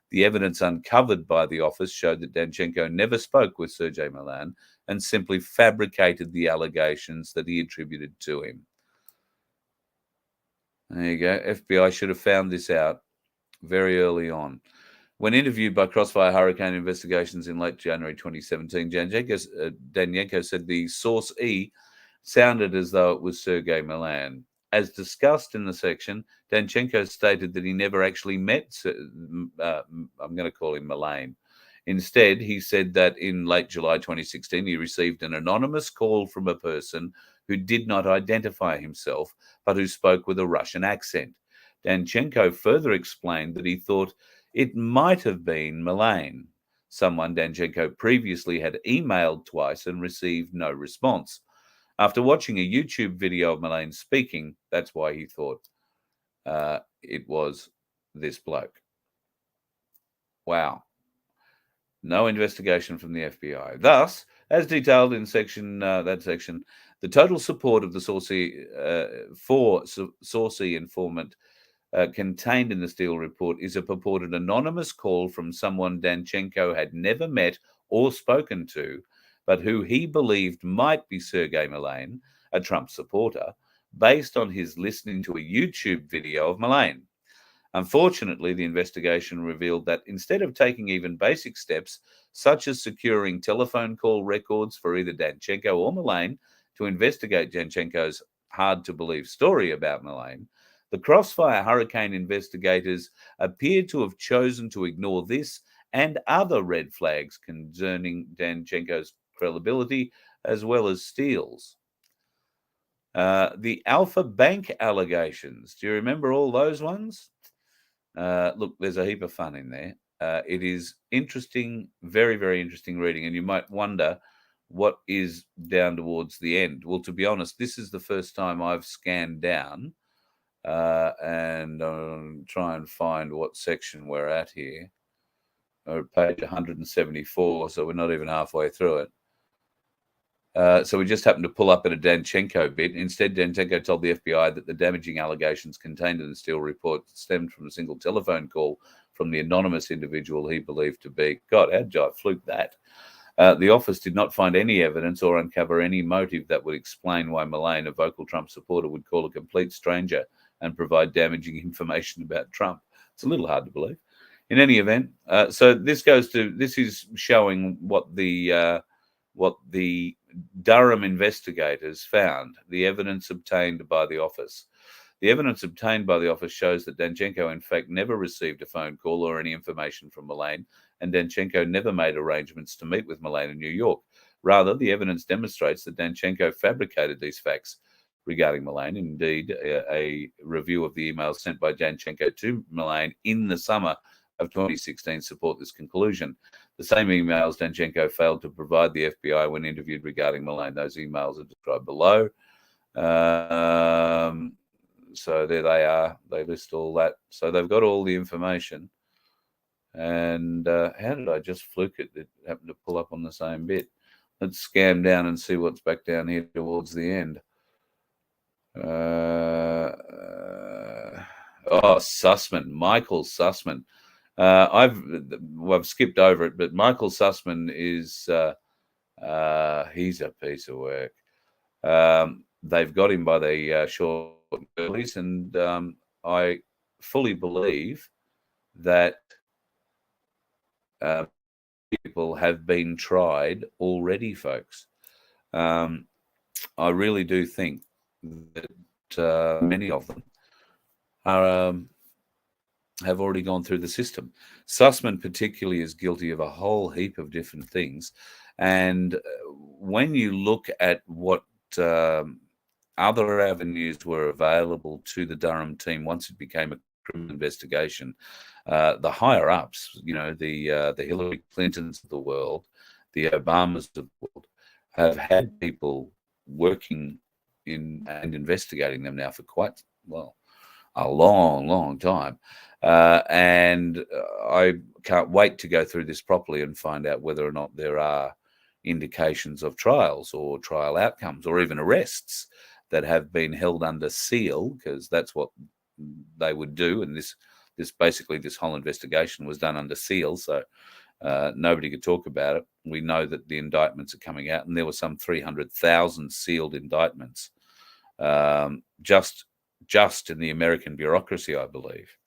The evidence uncovered by the office showed that Danchenko never spoke with Sergei Milan and simply fabricated the allegations that he attributed to him. There you go. FBI should have found this out very early on. When interviewed by Crossfire Hurricane Investigations in late January 2017, Danchenko said the Source E sounded as though it was Sergei Milan. As discussed in the section, Danchenko stated that he never actually met, I'm going to call him Milan, Instead, he said that in late July 2016, he received an anonymous call from a person who did not identify himself, but who spoke with a Russian accent. Danchenko further explained that he thought it might have been Melaine, someone Danchenko previously had emailed twice and received no response. After watching a YouTube video of Melaine speaking, that's why he thought it was this bloke. Wow. No investigation from the FBI. Thus, as detailed in that section, the total support of the Saucy informant contained in the Steele report is a purported anonymous call from someone Danchenko had never met or spoken to, but who he believed might be Sergei Melaine, a Trump supporter, based on his listening to a YouTube video of Melaine. Unfortunately, the investigation revealed that instead of taking even basic steps, such as securing telephone call records for either Danchenko or Melaine to investigate Danchenko's hard-to-believe story about Melaine, the Crossfire Hurricane investigators appeared to have chosen to ignore this and other red flags concerning Danchenko's credibility, as well as Steele's. The Alpha Bank allegations. Do you remember all those ones? Look, there's a heap of fun in there. It is interesting, very, very interesting reading, and you might wonder what is down towards the end. Well, to be honest, this is the first time I've scanned down and try and find what section we're at here. We're at page 174, so we're not even halfway through it. So we just happened to pull up at a Danchenko bit. Instead, Danchenko told the FBI that the damaging allegations contained in the Steele report stemmed from a single telephone call from the anonymous individual he believed to be. God, how'd I fluke that? The office did not find any evidence or uncover any motive that would explain why Melaine, a vocal Trump supporter, would call a complete stranger and provide damaging information about Trump. It's a little hard to believe. In any event, so this is showing what the Durham investigators found, the evidence obtained by the office. The evidence obtained by the office shows that Danchenko, in fact, never received a phone call or any information from Melaine, and Danchenko never made arrangements to meet with Melaine in New York. Rather, the evidence demonstrates that Danchenko fabricated these facts regarding Melaine. Indeed, a review of the emails sent by Danchenko to Melaine in the summer of 2016 support this conclusion. The same emails Danchenko failed to provide the FBI when interviewed regarding Melaine. Those emails are described below. So there they are. They list all that. So they've got all the information. And how did I just fluke it? It happened to pull up on the same bit. Let's scan down and see what's back down here towards the end. Sussman, Michael Sussman. I've skipped over it, but Michael Sussman is he's a piece of work. They've got him by the short and curlies, and I fully believe that people have been tried already, folks. I really do think that many of them are have already gone through the system. Sussman particularly is guilty of a whole heap of different things. And when you look at what other avenues were available to the Durham team once it became a criminal investigation, the higher ups, the Hillary Clintons of the world, the Obamas of the world, have had people working in and investigating them now for quite, a long time. And I can't wait to go through this properly and find out whether or not there are indications of trials or trial outcomes or even arrests that have been held under seal, because that's what they would do. And this whole investigation was done under seal, so nobody could talk about it. We know that the indictments are coming out, and there were some 300,000 sealed indictments just in the American bureaucracy, I believe.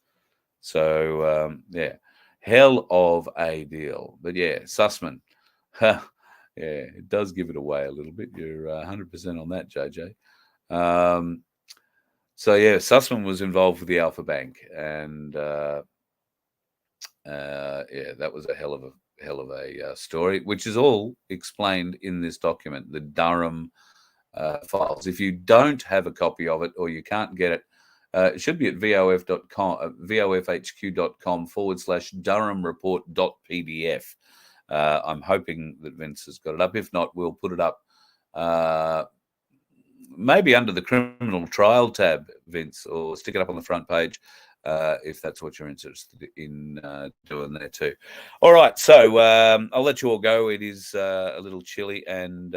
So, hell of a deal. But yeah, Sussman, it does give it away a little bit. You're 100% on that, JJ. So yeah, Sussman was involved with the Alpha Bank, and that was a hell hell of a story, which is all explained in this document, the Durham files. If you don't have a copy of it or you can't get it, it should be at vof.com, vofhq.com/durhamreport.pdf. I'm hoping that Vince has got it up. If not, we'll put it up maybe under the criminal trial tab, Vince, or stick it up on the front page if that's what you're interested in doing there too. All right, so I'll let you all go. It is a little chilly, and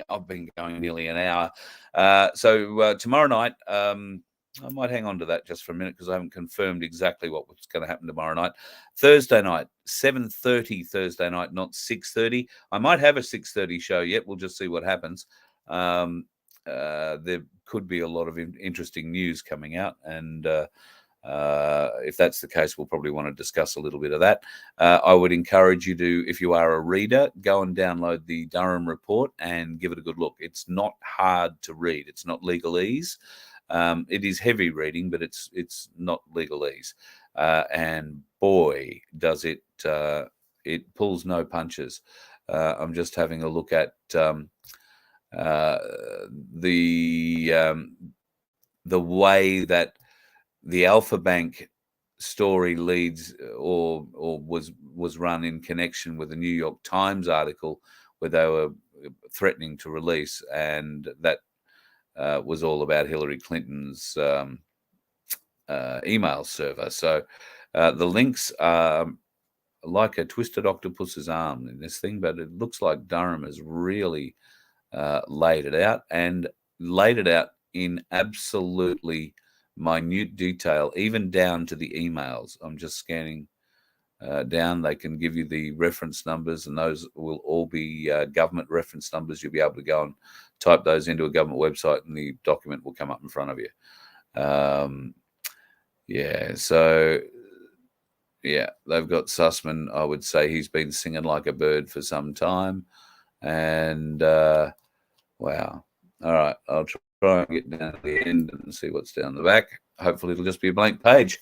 I've been going nearly an hour. So tomorrow night, I might hang on to that just for a minute because I haven't confirmed exactly what's going to happen tomorrow night. Thursday night, 7:30 Thursday night, not 6:30. I might have a 6:30 show yet. We'll just see what happens. There could be a lot of interesting news coming out, and if that's the case, we'll probably want to discuss a little bit of that. I would encourage you to, if you are a reader, go and download the Durham report and give it a good look. It's not hard to read. It's not legalese. It is heavy reading, but it's not legalese. And boy, does it it pulls no punches. I'm just having a look at the way that the Alpha Bank story leads or was run in connection with a New York Times article where they were threatening to release, and that was all about Hillary Clinton's email server. So the links are like a twisted octopus's arm in this thing, but it looks like Durham has really laid it out, and laid it out in absolutely minute detail, even down to the emails. I'm just scanning down. They can give you the reference numbers, and those will all be government reference numbers. You'll be able to go and type those into a government website, and the document will come up in front of you. Yeah, so yeah, they've got Sussman. I would say he's been singing like a bird for some time, and wow. All right, I'll try and get down to the end and see what's down the back. Hopefully it'll just be a blank page.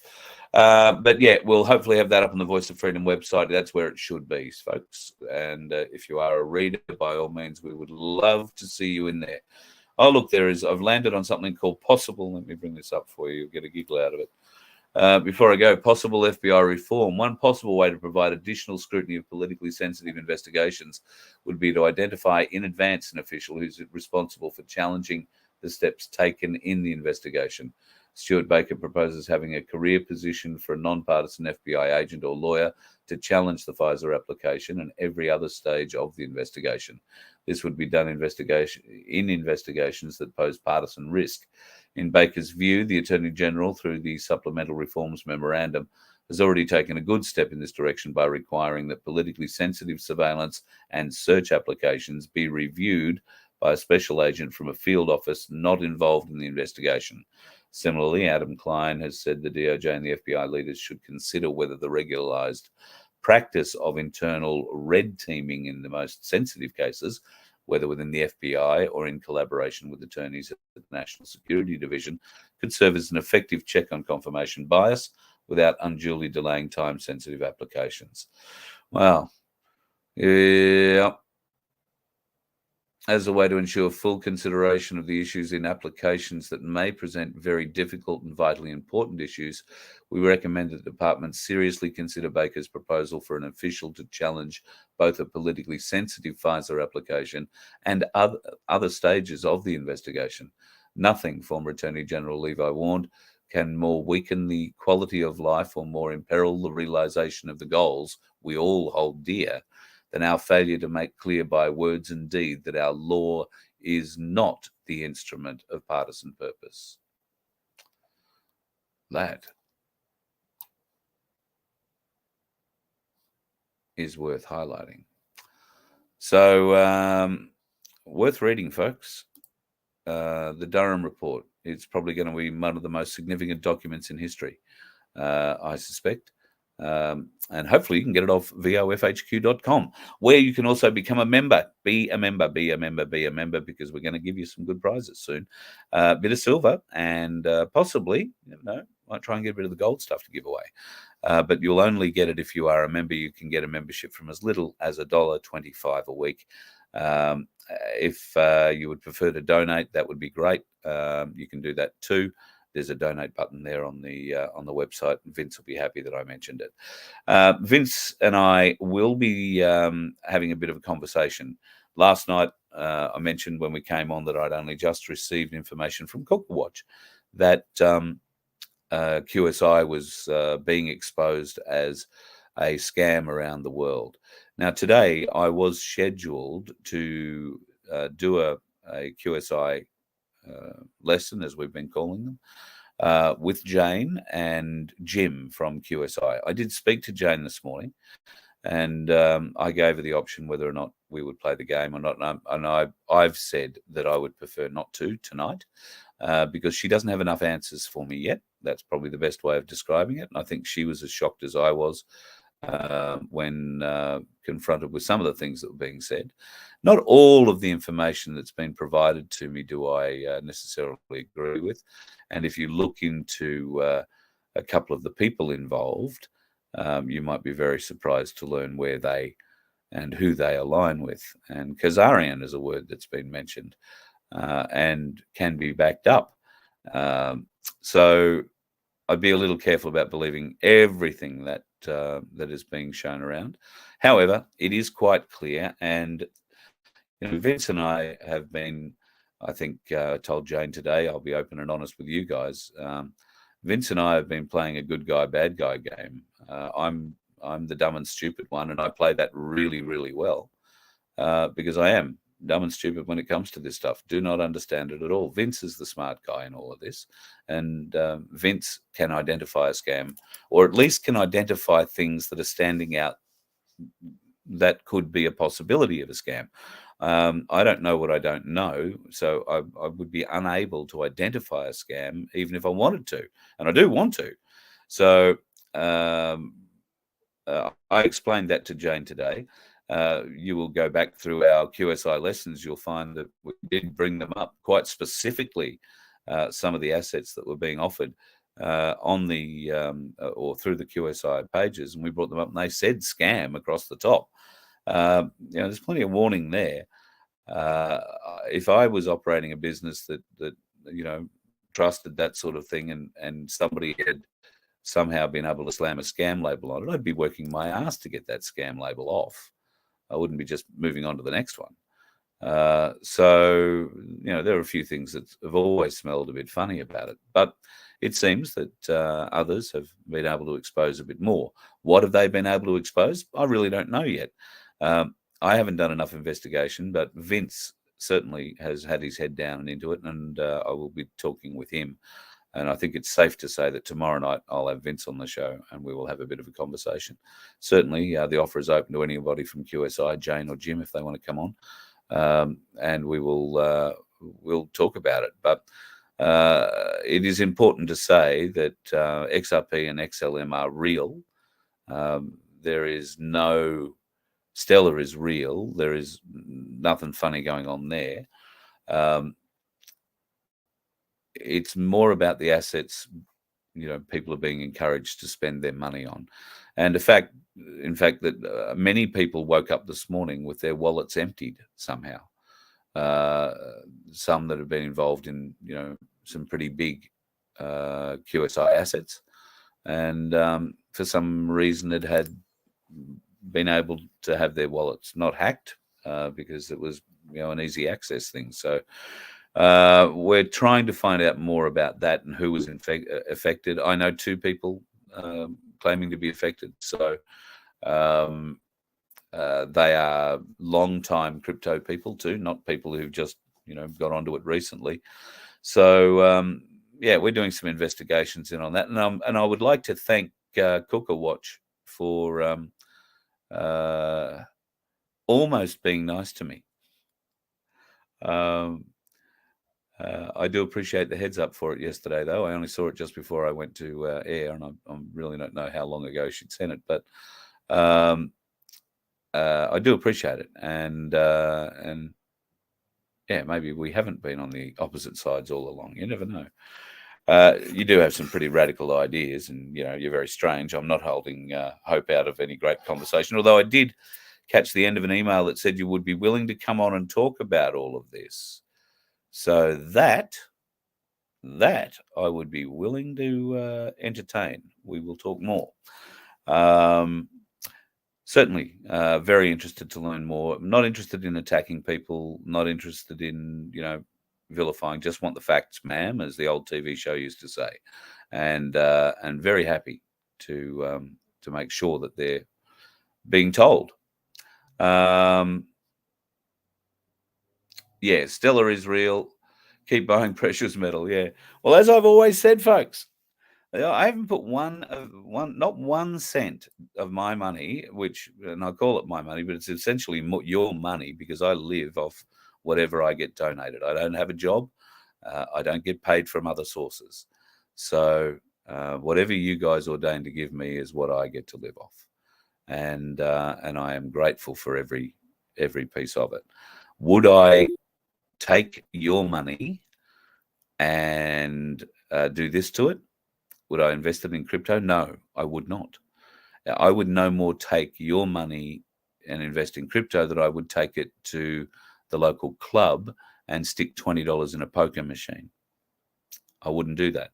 But yeah, we'll hopefully have that up on the Voice of Freedom website. That's where it should be, folks. And if you are a reader, by all means, we would love to see you in there. Oh, look, I've landed on something called possible. Let me bring this up for you. You'll get a giggle out of it. Before I go, possible FBI reform. One possible way to provide additional scrutiny of politically sensitive investigations would be to identify in advance an official who's responsible for challenging the steps taken in the investigation. Stuart Baker proposes having a career position for a non-partisan FBI agent or lawyer to challenge the Pfizer application and every other stage of the investigation. This would be done in investigations that pose partisan risk. In Baker's view, the Attorney General, through the Supplemental Reforms Memorandum, has already taken a good step in this direction by requiring that politically sensitive surveillance and search applications be reviewed by a special agent from a field office not involved in the investigation. Similarly, Adam Klein has said the DOJ and the FBI leaders should consider whether the regularized practice of internal red teaming in the most sensitive cases, whether within the FBI or in collaboration with attorneys at the National Security Division, could serve as an effective check on confirmation bias without unduly delaying time-sensitive applications. Well, yeah. As a way to ensure full consideration of the issues in applications that may present very difficult and vitally important issues, we recommend that the department seriously consider Baker's proposal for an official to challenge both a politically sensitive Pfizer application and other stages of the investigation. Nothing, former Attorney General Levi warned, can more weaken the quality of life or more imperil the realization of the goals we all hold dear than our failure to make clear by words and deed that our law is not the instrument of partisan purpose. That is worth highlighting. So, worth reading, folks. The Durham report. It's probably going to be one of the most significant documents in history, I suspect. And hopefully you can get it off vofhq.com, where you can also become a member. Be a member, because we're going to give you some good prizes soon. A bit of silver and possibly, might try and get rid of the gold stuff to give away. But you'll only get it if you are a member. You can get a membership from as little as $1.25 a week. If you would prefer to donate, that would be great. You can do that too. There's a donate button there on the website. Vince will be happy that I mentioned it. Vince and I will be having a bit of a conversation. Last night, I mentioned when we came on that I'd only just received information from Cooker Watch that QSI was being exposed as a scam around the world. Now, today I was scheduled to do a QSI lesson, as we've been calling them, with Jane and Jim from QSI. I did speak to Jane this morning, and I gave her the option whether or not we would play the game or not. And I've said that I would prefer not to tonight because she doesn't have enough answers for me yet. That's probably the best way of describing it. And I think she was as shocked as I was when confronted with some of the things that were being said. Not all of the information that's been provided to me do I necessarily agree with. And if you look into a couple of the people involved, you might be very surprised to learn where they and who they align with. And Khazarian is a word that's been mentioned and can be backed up. So I'd be a little careful about believing everything that is being shown around. However, it is quite clear, and Vince and I have been, I think, told Jane today, I'll be open and honest with you guys. Vince and I have been playing a good guy, bad guy game. I'm the dumb and stupid one, and I play that really, really well because I am dumb and stupid when it comes to this stuff. Do not understand it at all. Vince is the smart guy in all of this, and Vince can identify a scam, or at least can identify things that are standing out that could be a possibility of a scam. I don't know what I don't know, so I would be unable to identify a scam even if I wanted to, and I do want to. So I explained that to Jane today. You will go back through our QSI lessons. You'll find that we did bring them up quite specifically, some of the assets that were being offered on the or through the QSI pages, and we brought them up, and they said scam across the top. There's plenty of warning there. If I was operating a business that trusted that sort of thing, and somebody had somehow been able to slam a scam label on it, I'd be working my ass to get that scam label off. I wouldn't be just moving on to the next one. So there are a few things that have always smelled a bit funny about it, but it seems that others have been able to expose a bit more. What have they been able to expose? I really don't know yet. I haven't done enough investigation, but Vince certainly has had his head down and into it, and I will be talking with him. And I think it's safe to say that tomorrow night I'll have Vince on the show, and we will have a bit of a conversation. Certainly, the offer is open to anybody from QSI, Jane or Jim, if they want to come on, and we will we'll talk about it. But it is important to say that XRP and XLM are real. There is no Stellar is real. There is nothing funny going on there. It's more about the assets, people are being encouraged to spend their money on. And in fact, that many people woke up this morning with their wallets emptied somehow. Some that have been involved in, some pretty big QSI assets. And for some reason it had been able to have their wallets not hacked because it was, an easy access thing. So we're trying to find out more about that and who was affected. I know 2 people claiming to be affected. So they are long-time crypto people too, not people who've just, got onto it recently. So, we're doing some investigations in on that. And I would like to thank Cooker Watch for almost being nice to me. I do appreciate the heads up for it yesterday, though. I only saw it just before I went to air, and I really don't know how long ago she'd sent it, but I do appreciate it. And maybe we haven't been on the opposite sides all along. You never know. You do have some pretty radical ideas, and you're very strange. I'm not holding hope out of any great conversation, although I did catch the end of an email that said you would be willing to come on and talk about all of this. So that I would be willing to entertain. We will talk more. Certainly, very interested to learn more. Not interested in attacking people. Not interested in vilifying. Just want the facts, ma'am, as the old TV show used to say, and very happy to make sure that they're being told. Yeah, Stella is real. Keep buying precious metal. Yeah. Well, as I've always said, folks, I haven't put not 1 cent of my money, and I call it my money, but it's essentially your money because I live off whatever I get donated. I don't have a job. I don't get paid from other sources. So whatever you guys ordain to give me is what I get to live off. And I am grateful for every piece of it. Would I take your money and do this to it? Would I invest it in crypto? No, I would not. I would no more take your money and invest in crypto than I would take it to the local club and stick $20 in a poker machine. I wouldn't do that.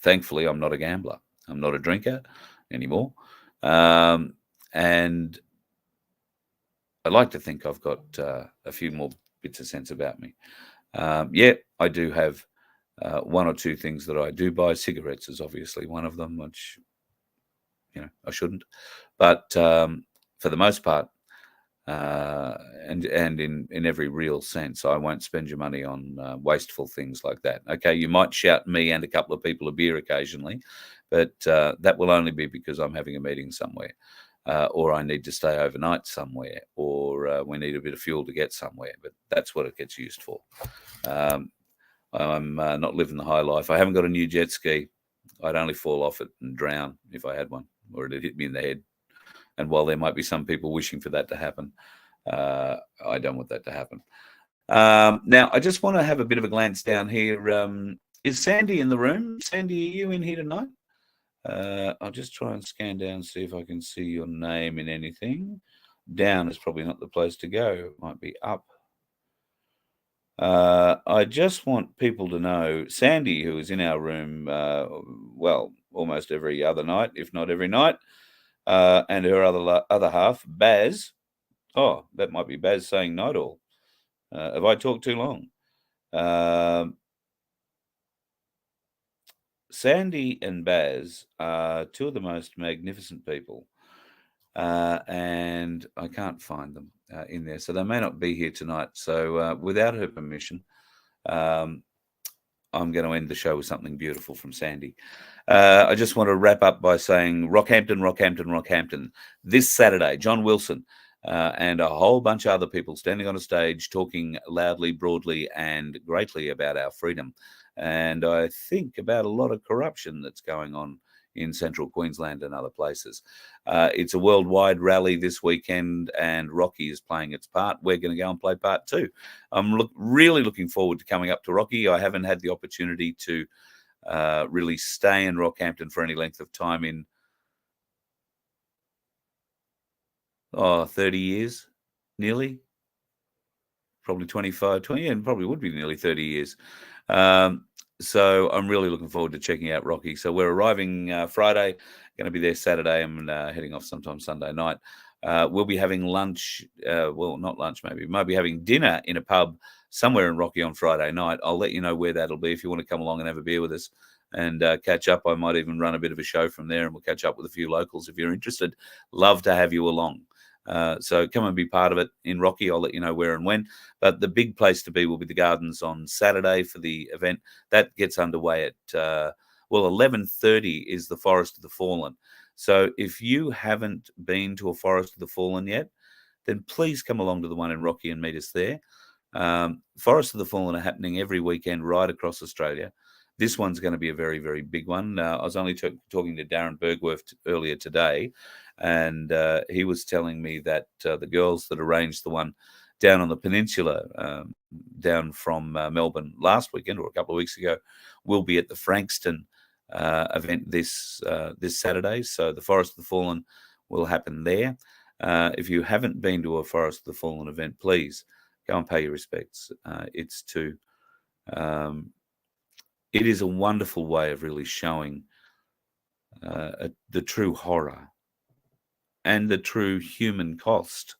Thankfully, I'm not a gambler. I'm not a drinker anymore. And I like to think I've got a few more bits of sense about me. I do have 1 or 2 things that I do buy. Cigarettes is obviously one of them, which I shouldn't. But for the most part, and in every real sense, I won't spend your money on wasteful things like that. Okay, you might shout me and a couple of people a beer occasionally, but that will only be because I'm having a meeting somewhere. Or I need to stay overnight somewhere, or we need a bit of fuel to get somewhere. But that's what it gets used for. I'm not living the high life. I haven't got a new jet ski. I'd only fall off it and drown if I had one, or it'd hit me in the head. And while there might be some people wishing for that to happen, I don't want that to happen. Now, I just want to have a bit of a glance down here. Is Sandy in the room? Sandy, are you in here tonight? I'll just try and scan down and see if I can see your name in anything. Down is probably not the place to go. It might be up. I just want people to know Sandy, who is in our room, almost every other night, if not every night, and her other half, Baz. Oh, that might be Baz saying night all. Have I talked too long? Sandy and Baz are 2 of the most magnificent people, and I can't find them in there, so they may not be here tonight. So without her permission, I'm going to end the show with something beautiful from Sandy. I just want to wrap up by saying Rockhampton. This Saturday, John Wilson and a whole bunch of other people standing on a stage talking loudly, broadly, and greatly about our freedom. And I think about a lot of corruption that's going on in central Queensland and other places. It's a worldwide rally this weekend, and Rocky is playing its part. We're going to go and play part 2. I'm really looking forward to coming up to Rocky. I haven't had the opportunity to really stay in Rockhampton for any length of time in 30 years, nearly. Probably 25, 20, and probably would be nearly 30 years. So I'm really looking forward to checking out Rocky. So we're arriving Friday, going to be there Saturday, and heading off sometime Sunday night. We'll be having lunch, not lunch maybe, might be having dinner in a pub somewhere in Rocky on Friday night. I'll let you know where that'll be if you want to come along and have a beer with us and catch up. I might even run a bit of a show from there, and we'll catch up with a few locals if you're interested. Love to have you along. So come and be part of it in Rocky. I'll let you know where and when. But the big place to be will be the Gardens on Saturday for the event. That gets underway at 11:30 is the Forest of the Fallen. So if you haven't been to a Forest of the Fallen yet, then please come along to the one in Rocky and meet us there. Forest of the Fallen are happening every weekend right across Australia. This one's going to be a very, very big one. I was only talking to Darren Bergworth earlier today, and he was telling me that the girls that arranged the one down on the peninsula, down from Melbourne last weekend or a couple of weeks ago, will be at the Frankston event this Saturday. So the Forest of the Fallen will happen there. If you haven't been to a Forest of the Fallen event, please go and pay your respects. It is a wonderful way of really showing the true horror and the true human cost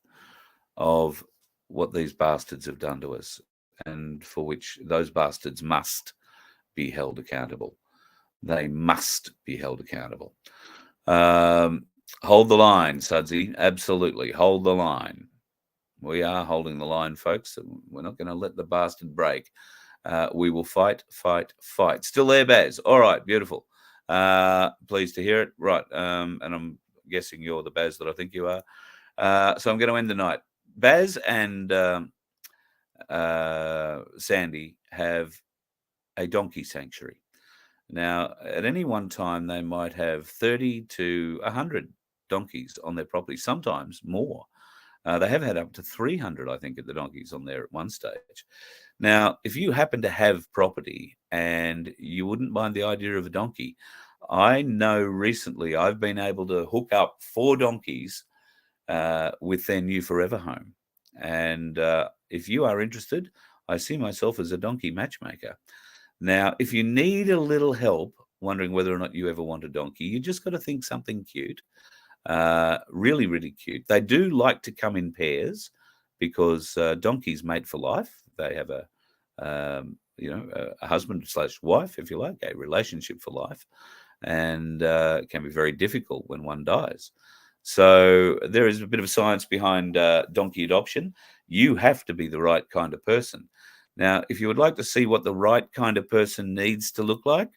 of what these bastards have done to us, and for which those bastards must be held accountable. They must be held accountable. Hold the line, Sudsy. Absolutely. Hold the line. We are holding the line, folks. We're not going to let the bastard break. We will fight, fight, fight. Still there, Baz? All right, beautiful. Pleased to hear it. Right, and I'm guessing you're the Baz that I think you are. So I'm going to end the night. Baz and Sandy have a donkey sanctuary. Now, at any one time, they might have 30 to 100 donkeys on their property, sometimes more. They have had up to 300, I think, at the donkeys on there at one stage. Now, if you happen to have property and you wouldn't mind the idea of a donkey, I know recently I've been able to hook up 4 donkeys with their new forever home. And if you are interested, I see myself as a donkey matchmaker. Now, if you need a little help wondering whether or not you ever want a donkey, you just got to think something cute. Really, really cute. They do like to come in pairs because donkeys mate for life. They have a husband/wife, if you like, a relationship for life, and it can be very difficult when one dies. So there is a bit of science behind donkey adoption. You have to be the right kind of person. Now, if you would like to see what the right kind of person needs to look like,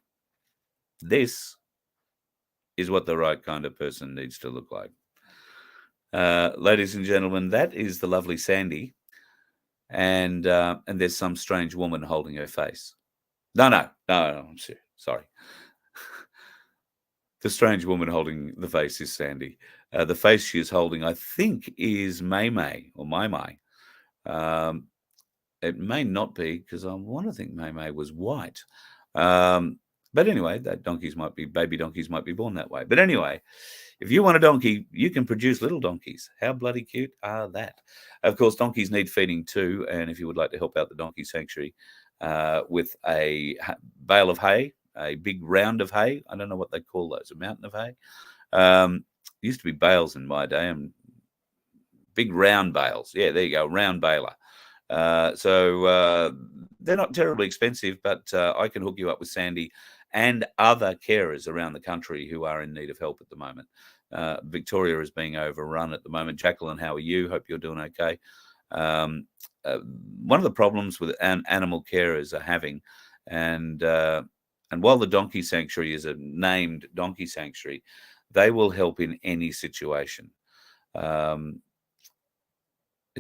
this is what the right kind of person needs to look like. Ladies and gentlemen, that is the lovely Sandy, and there's some strange woman holding her face. No, I'm sorry. The strange woman holding the face is Sandy. The face she is holding, I think, is May or Mai. It may not be, because I want to think May was white. But anyway, baby donkeys might be born that way. But anyway, if you want a donkey, you can produce little donkeys. How bloody cute are that? Of course, donkeys need feeding too. And if you would like to help out the donkey sanctuary with a bale of hay, a big round of hay, I don't know what they call those, a mountain of hay. Used to be bales in my day, and big round bales. Yeah, there you go, round baler. So they're not terribly expensive, but I can hook you up with Sandy and other carers around the country who are in need of help at the moment. Victoria is being overrun at the moment. Jacqueline, how are you? Hope you're doing okay. One of the problems with animal carers are having, and while the donkey sanctuary is a named donkey sanctuary, they will help in any situation. It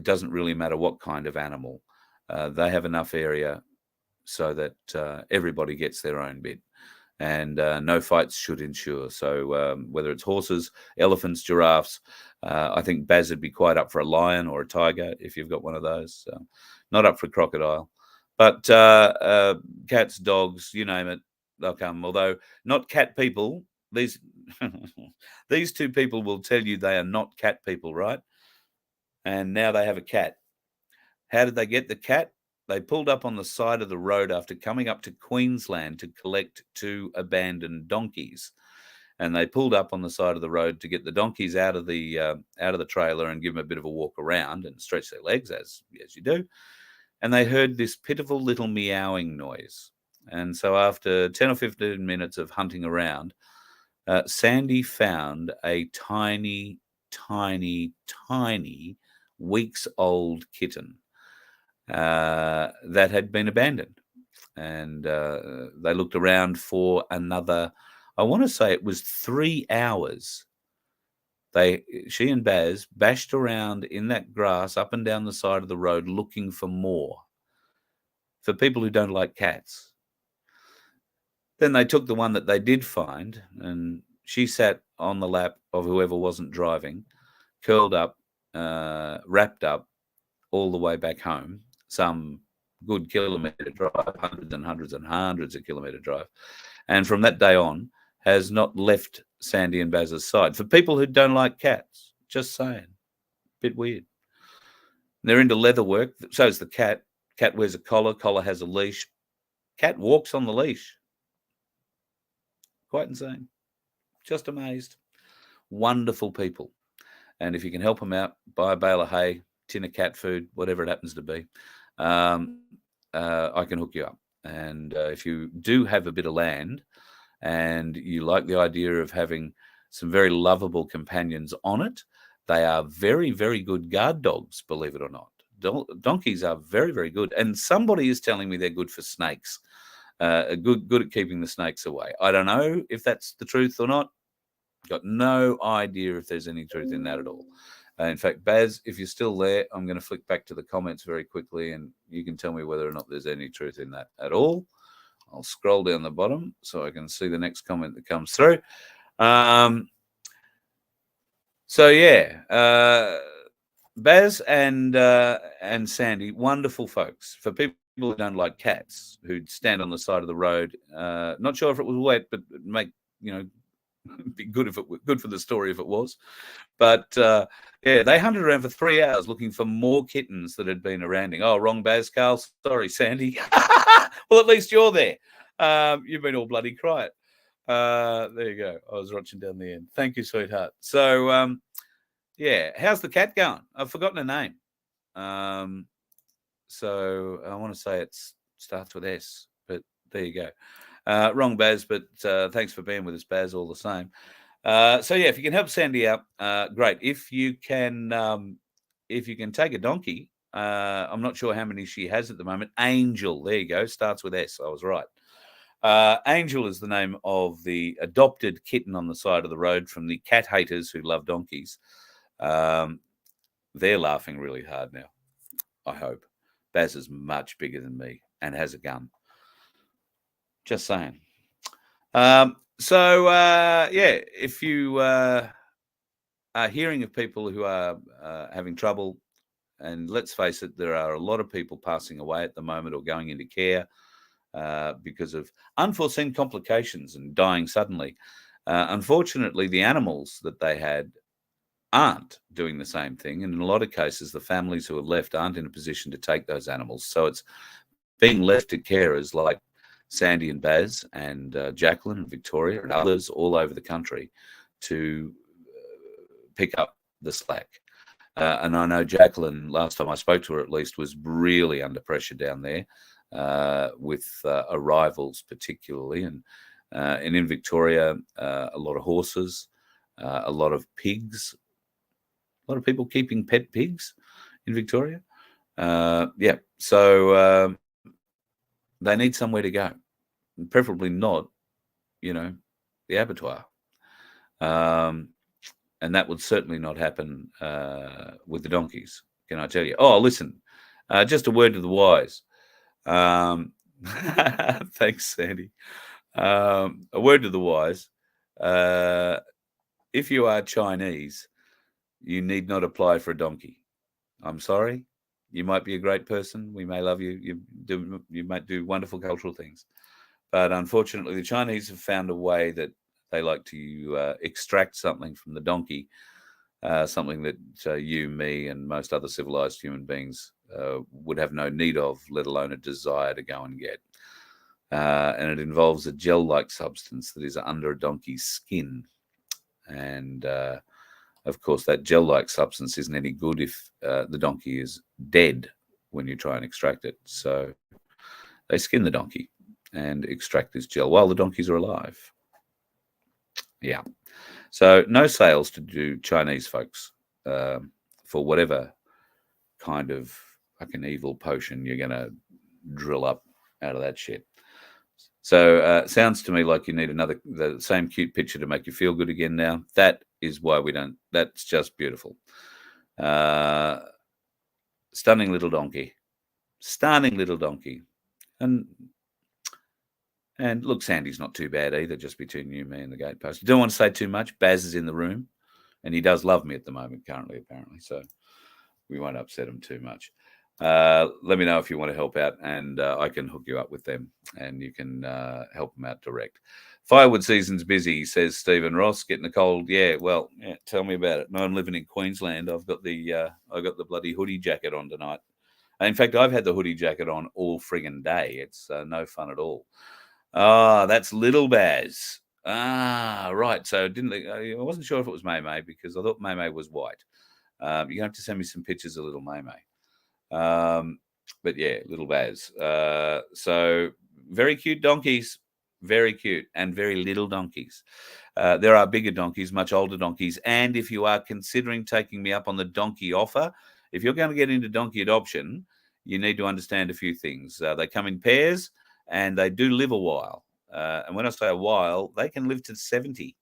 doesn't really matter what kind of animal. They have enough area so that everybody gets their own bit, and no fights should ensure. So whether it's horses, elephants, giraffes, I think Baz would be quite up for a lion or a tiger if you've got one of those. Not up for a crocodile. But cats, dogs, you name it, they'll come. Although not cat people. These these two people will tell you they are not cat people, right? And now they have a cat. How did they get the cat? They pulled up on the side of the road after coming up to Queensland to collect 2 abandoned donkeys. And they pulled up on the side of the road to get the donkeys out of the trailer and give them a bit of a walk around and stretch their legs, as you do. And they heard this pitiful little meowing noise. And so after 10 or 15 minutes of hunting around, Sandy found a tiny, tiny, tiny weeks-old kitten that had been abandoned. And they looked around for another, I want to say it was 3 hours. She and Baz bashed around in that grass up and down the side of the road looking for more. For people who don't like cats. Then they took the one that they did find, and she sat on the lap of whoever wasn't driving, curled up, wrapped up, all the way back home, some good kilometre drive, hundreds and hundreds and hundreds of kilometre drive. And from that day on, has not left Sandy and Baz's side. For people who don't like cats, just saying, bit weird. They're into leather work. So is the cat. Cat wears a collar. Collar has a leash. Cat walks on the leash. Quite insane. Just amazed. Wonderful people. And if you can help them out, buy a bale of hay, tin of cat food, whatever it happens to be, I can hook you up. And if you do have a bit of land and you like the idea of having some very lovable companions on it, they are very, very good guard dogs, believe it or not. Donkeys are very, very good. And somebody is telling me they're good for snakes, good at keeping the snakes away. I don't know if that's the truth or not. Got no idea if there's any truth in that at all. In fact, Baz, if you're still there, I'm going to flick back to the comments very quickly, and you can tell me whether or not there's any truth in that at all. I'll scroll down the bottom so I can see the next comment that comes through. So yeah, Baz and Sandy, wonderful folks. For people who don't like cats, who'd stand on the side of the road, not sure if it was wet, but make be good if it were good for the story if it was. But yeah, they hunted around for 3 hours looking for more kittens that had been around. Oh, wrong Baz, Carl. Sorry, Sandy. Well, at least you're there. You've been all bloody quiet. There you go. I was watching down the end. Thank you, sweetheart. So, yeah, how's the cat going? I've forgotten her name. So I want to say it starts with S, but there you go. Wrong Baz, but thanks for being with us, Baz, all the same. So yeah, if you can help Sandy out, great. If you can take a donkey, I'm not sure how many she has at the moment. Angel, there you go, starts with S. I was right. Angel is the name of the adopted kitten on the side of the road from the cat haters who love donkeys. They're laughing really hard now, I hope. Baz is much bigger than me and has a gun. Just saying. Yeah, if you are hearing of people who are having trouble, and let's face it, there are a lot of people passing away at the moment or going into care because of unforeseen complications and dying suddenly. Unfortunately, the animals that they had aren't doing the same thing. And in a lot of cases, the families who are left aren't in a position to take those animals. So it's being left to carers like Sandy and Baz and Jacqueline and Victoria and others all over the country to pick up the slack. And I know Jacqueline, last time I spoke to her at least, was really under pressure down there with arrivals particularly. And in Victoria, a lot of horses, a lot of pigs, a lot of people keeping pet pigs in Victoria. Yeah, so they need somewhere to go, preferably not, the abattoir. And that would certainly not happen with the donkeys, can I tell you? Oh, listen, just a word to the wise. Thanks, Sandy. A word to the wise. If you are Chinese, you need not apply for a donkey. I'm sorry. You might be a great person. We may love you. You might do wonderful cultural things. But unfortunately, the Chinese have found a way that they like to extract something from the donkey, something that you, me, and most other civilized human beings would have no need of, let alone a desire to go and get. And it involves a gel-like substance that is under a donkey's skin. And, of course, that gel-like substance isn't any good if the donkey is dead when you try and extract it. So they skin the donkey and extract this gel while the donkeys are alive. Yeah. So no sales to do Chinese folks for whatever kind of fucking evil potion you're going to drill up out of that shit. So sounds to me like you need the same cute picture to make you feel good again now. That is why we don't. That's just beautiful. Stunning little donkey. Stunning little donkey. And And look, Sandy's not too bad either, just between you, me, and the gatepost. You don't want to say too much. Baz is in the room, and he does love me at the moment, currently, apparently. So we won't upset him too much. Let me know if you want to help out, and I can hook you up with them, and you can help them out direct. Firewood season's busy, says Stephen Ross. Getting a cold, yeah. Well, yeah, tell me about it. No, I'm living in Queensland. I've got the bloody hoodie jacket on tonight. In fact, I've had the hoodie jacket on all friggin' day. It's no fun at all. Ah, that's Little Baz. Ah, right. So I wasn't sure if it was May May because I thought May May was white. You're gonna have to send me some pictures of Little May May. But yeah, Little Baz. So very cute donkeys, very cute, and very little donkeys. There are bigger donkeys, much older donkeys, and if you are considering taking me up on the donkey offer, if you're going to get into donkey adoption, you need to understand a few things. They come in pairs, and they do live a while. And when I say a while, they can live to 70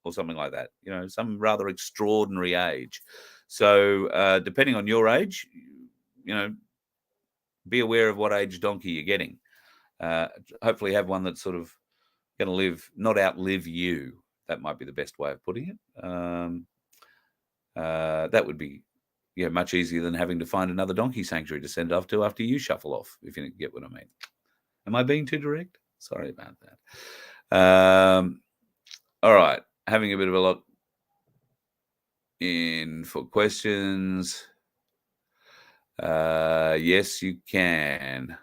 or something like that. You know, some rather extraordinary age. So depending on your age, you know, be aware of what age donkey you're getting. Hopefully have one that's sort of going to live, not outlive you. That might be the best way of putting it. That would be much easier than having to find another donkey sanctuary to send off to after you shuffle off, if you get what I mean. Am I being too direct? Sorry about that. All right. Having a bit of a look in for questions. Yes, you can.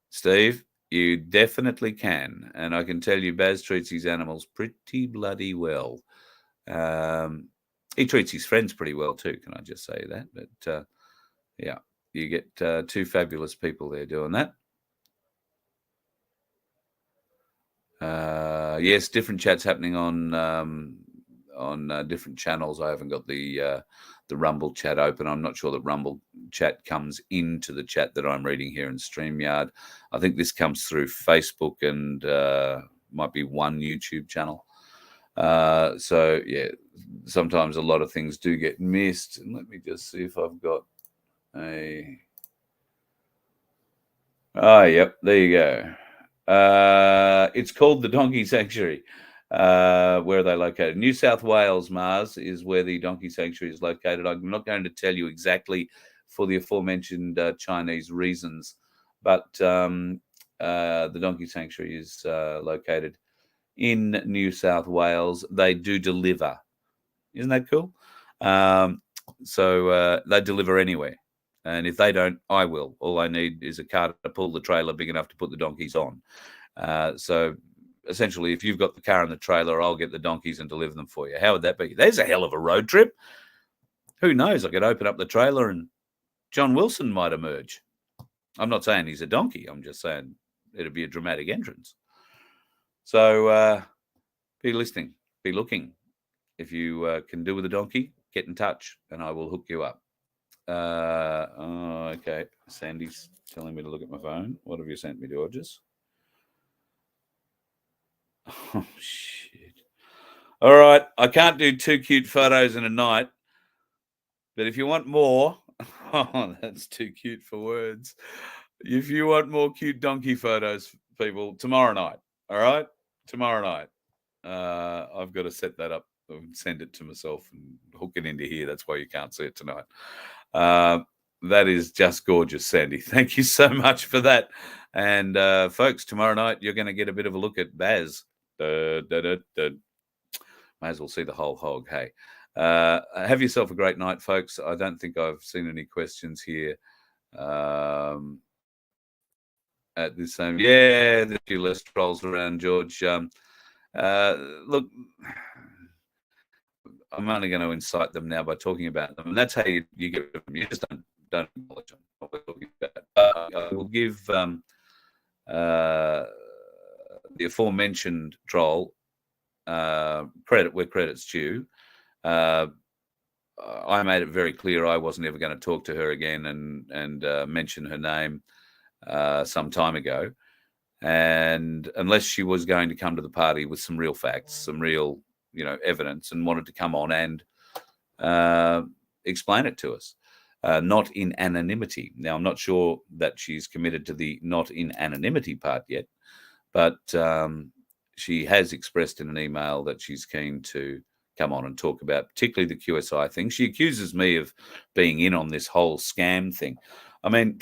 Steve, you definitely can. And I can tell you Baz treats his animals pretty bloody well. He treats his friends pretty well too, can I just say that? But yeah, you get two fabulous people there doing that. Yes, different chats happening on different channels. I haven't got the Rumble chat open. I'm not sure that Rumble chat comes into the chat that I'm reading here in StreamYard. I think this comes through Facebook and might be one YouTube channel. So yeah, sometimes a lot of things do get missed. And let me just see if I've got a. Oh, yep, there you go. It's called the Donkey Sanctuary. Where are they located? New South Wales, Mars, is where the Donkey Sanctuary is located. I'm not going to tell you exactly for the aforementioned Chinese reasons, but the Donkey Sanctuary is located in New South Wales. They do deliver. Isn't that cool? So they deliver anywhere. And if they don't, I will. All I need is a car to pull the trailer big enough to put the donkeys on. So essentially, if you've got the car and the trailer, I'll get the donkeys and deliver them for you. How would that be? There's a hell of a road trip. Who knows? I could open up the trailer and John Wilson might emerge. I'm not saying he's a donkey. I'm just saying it'd be a dramatic entrance. So be listening, be looking. If you can do with a donkey, get in touch and I will hook you up. Okay. Sandy's telling me to look at my phone. What have you sent me, Georges? Oh, shit. All right. I can't do 2 cute photos in a night. But if you want more, oh, that's too cute for words. If you want more cute donkey photos, people, tomorrow night. All right? Tomorrow night. I've got to set that up and send it to myself and hook it into here. That's why you can't see it tonight. That is just gorgeous, Sandy. Thank you so much for that. And folks, tomorrow night you're going to get a bit of a look at Baz. May as well see the whole hog. Hey, have yourself a great night, folks. I don't think I've seen any questions here at this time. Yeah, there's a few less trolls around, George. Look, I'm only going to incite them now by talking about them, and that's how you get them. You just don't acknowledge them. What we're talking about. I will give the aforementioned troll credit where credit's due. I made it very clear I wasn't ever going to talk to her again and mention her name some time ago. And unless she was going to come to the party with some real facts, some real, evidence, and wanted to come on and explain it to us, not in anonymity. Now, I'm not sure that she's committed to the not in anonymity part yet, but she has expressed in an email that she's keen to come on and talk about particularly the QSI thing. She accuses me of being in on this whole scam thing. I mean,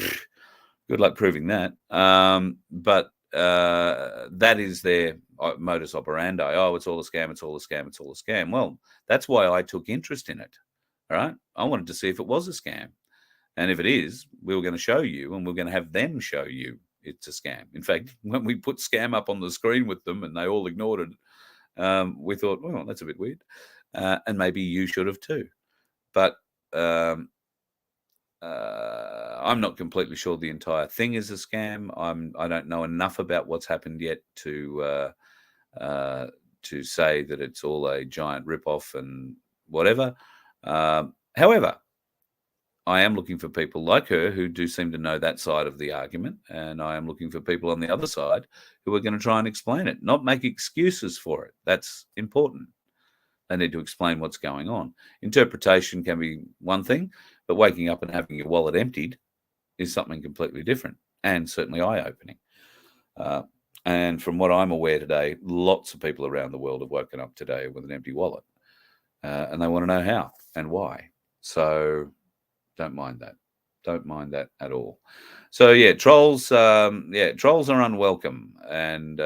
good luck proving that. But that is their modus operandi. Oh, it's all a scam, it's all a scam, it's all a scam. Well, that's why I took interest in it. All right. I wanted to see if it was a scam. And if it is, we were going to show you, and we're going to have them show you it's a scam. In fact, when we put scam up on the screen with them and they all ignored it, we thought, well, that's a bit weird. And maybe you should have too. But I'm not completely sure the entire thing is a scam. I don't know enough about what's happened yet to say that it's all a giant ripoff and whatever. However, I am looking for people like her who do seem to know that side of the argument, and I am looking for people on the other side who are going to try and explain it, not make excuses for it. That's important. They need to explain what's going on. Interpretation can be one thing, but waking up and having your wallet emptied is something completely different, and certainly eye-opening. And from what I'm aware today, lots of people around the world have woken up today with an empty wallet, and they want to know how and why. So don't mind that. Don't mind that at all. So yeah, trolls. Trolls are unwelcome and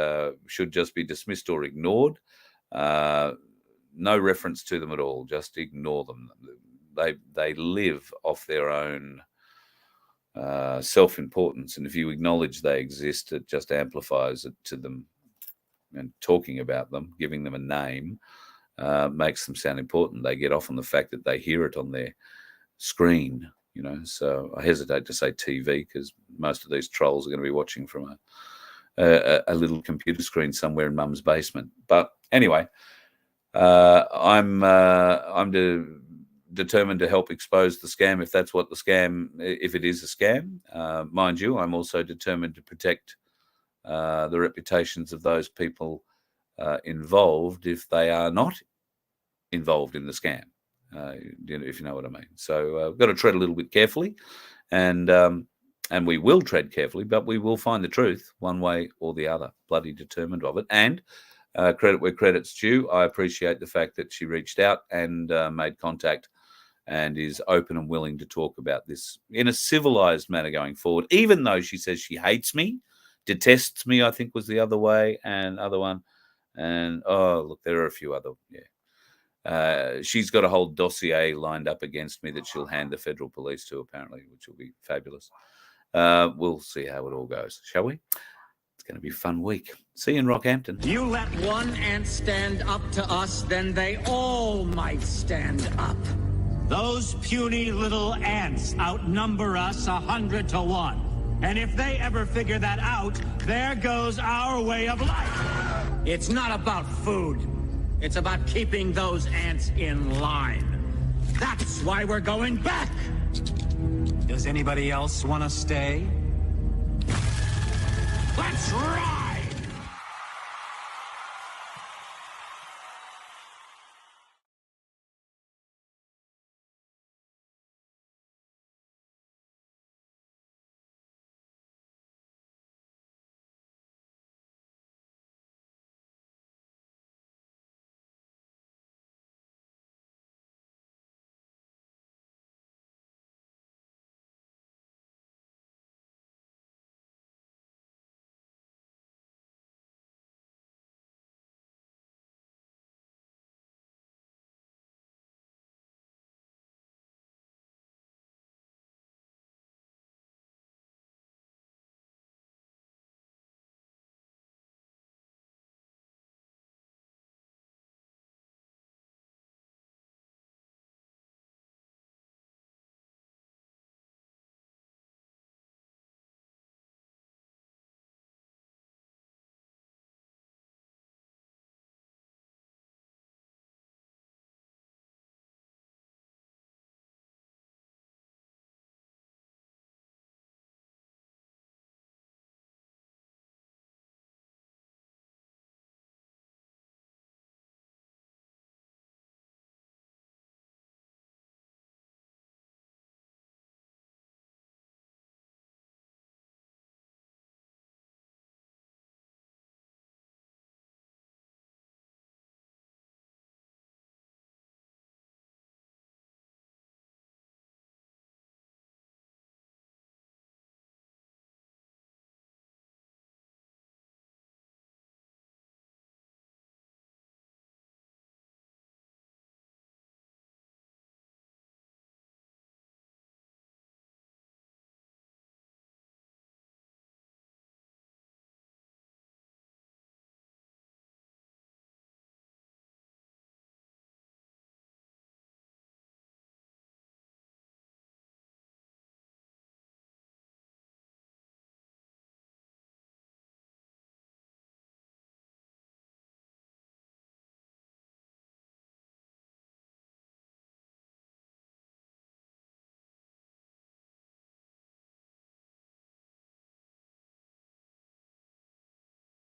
should just be dismissed or ignored. No reference to them at all. Just ignore them. They live off their own self-importance, and if you acknowledge they exist, it just amplifies it to them. And talking about them, giving them a name, makes them sound important. They get off on the fact that they hear it on their screen, so I hesitate to say TV because most of these trolls are going to be watching from a little computer screen somewhere in mum's basement. But anyway, I'm determined to help expose the scam if that's what if it is a scam. Mind you, I'm also determined to protect the reputations of those people involved if they are not involved in the scam. If you know what I mean. So we've got to tread a little bit carefully, and we will tread carefully, but we will find the truth one way or the other. Bloody determined of it. And credit where credit's due. I appreciate the fact that she reached out and made contact and is open and willing to talk about this in a civilized manner going forward, even though she says she hates me, detests me, I think was the other one. And look, there are a few other, she's got a whole dossier lined up against me that she'll hand the federal police to, apparently, which will be fabulous. We'll see how it all goes, shall we? It's going to be a fun week. See you in Rockhampton. You let one ant stand up to us, then they all might stand up. Those puny little ants outnumber us 100 to 1. And if they ever figure that out, there goes our way of life. It's not about food. It's about keeping those ants in line. That's why we're going back. Does anybody else want to stay? Let's rock!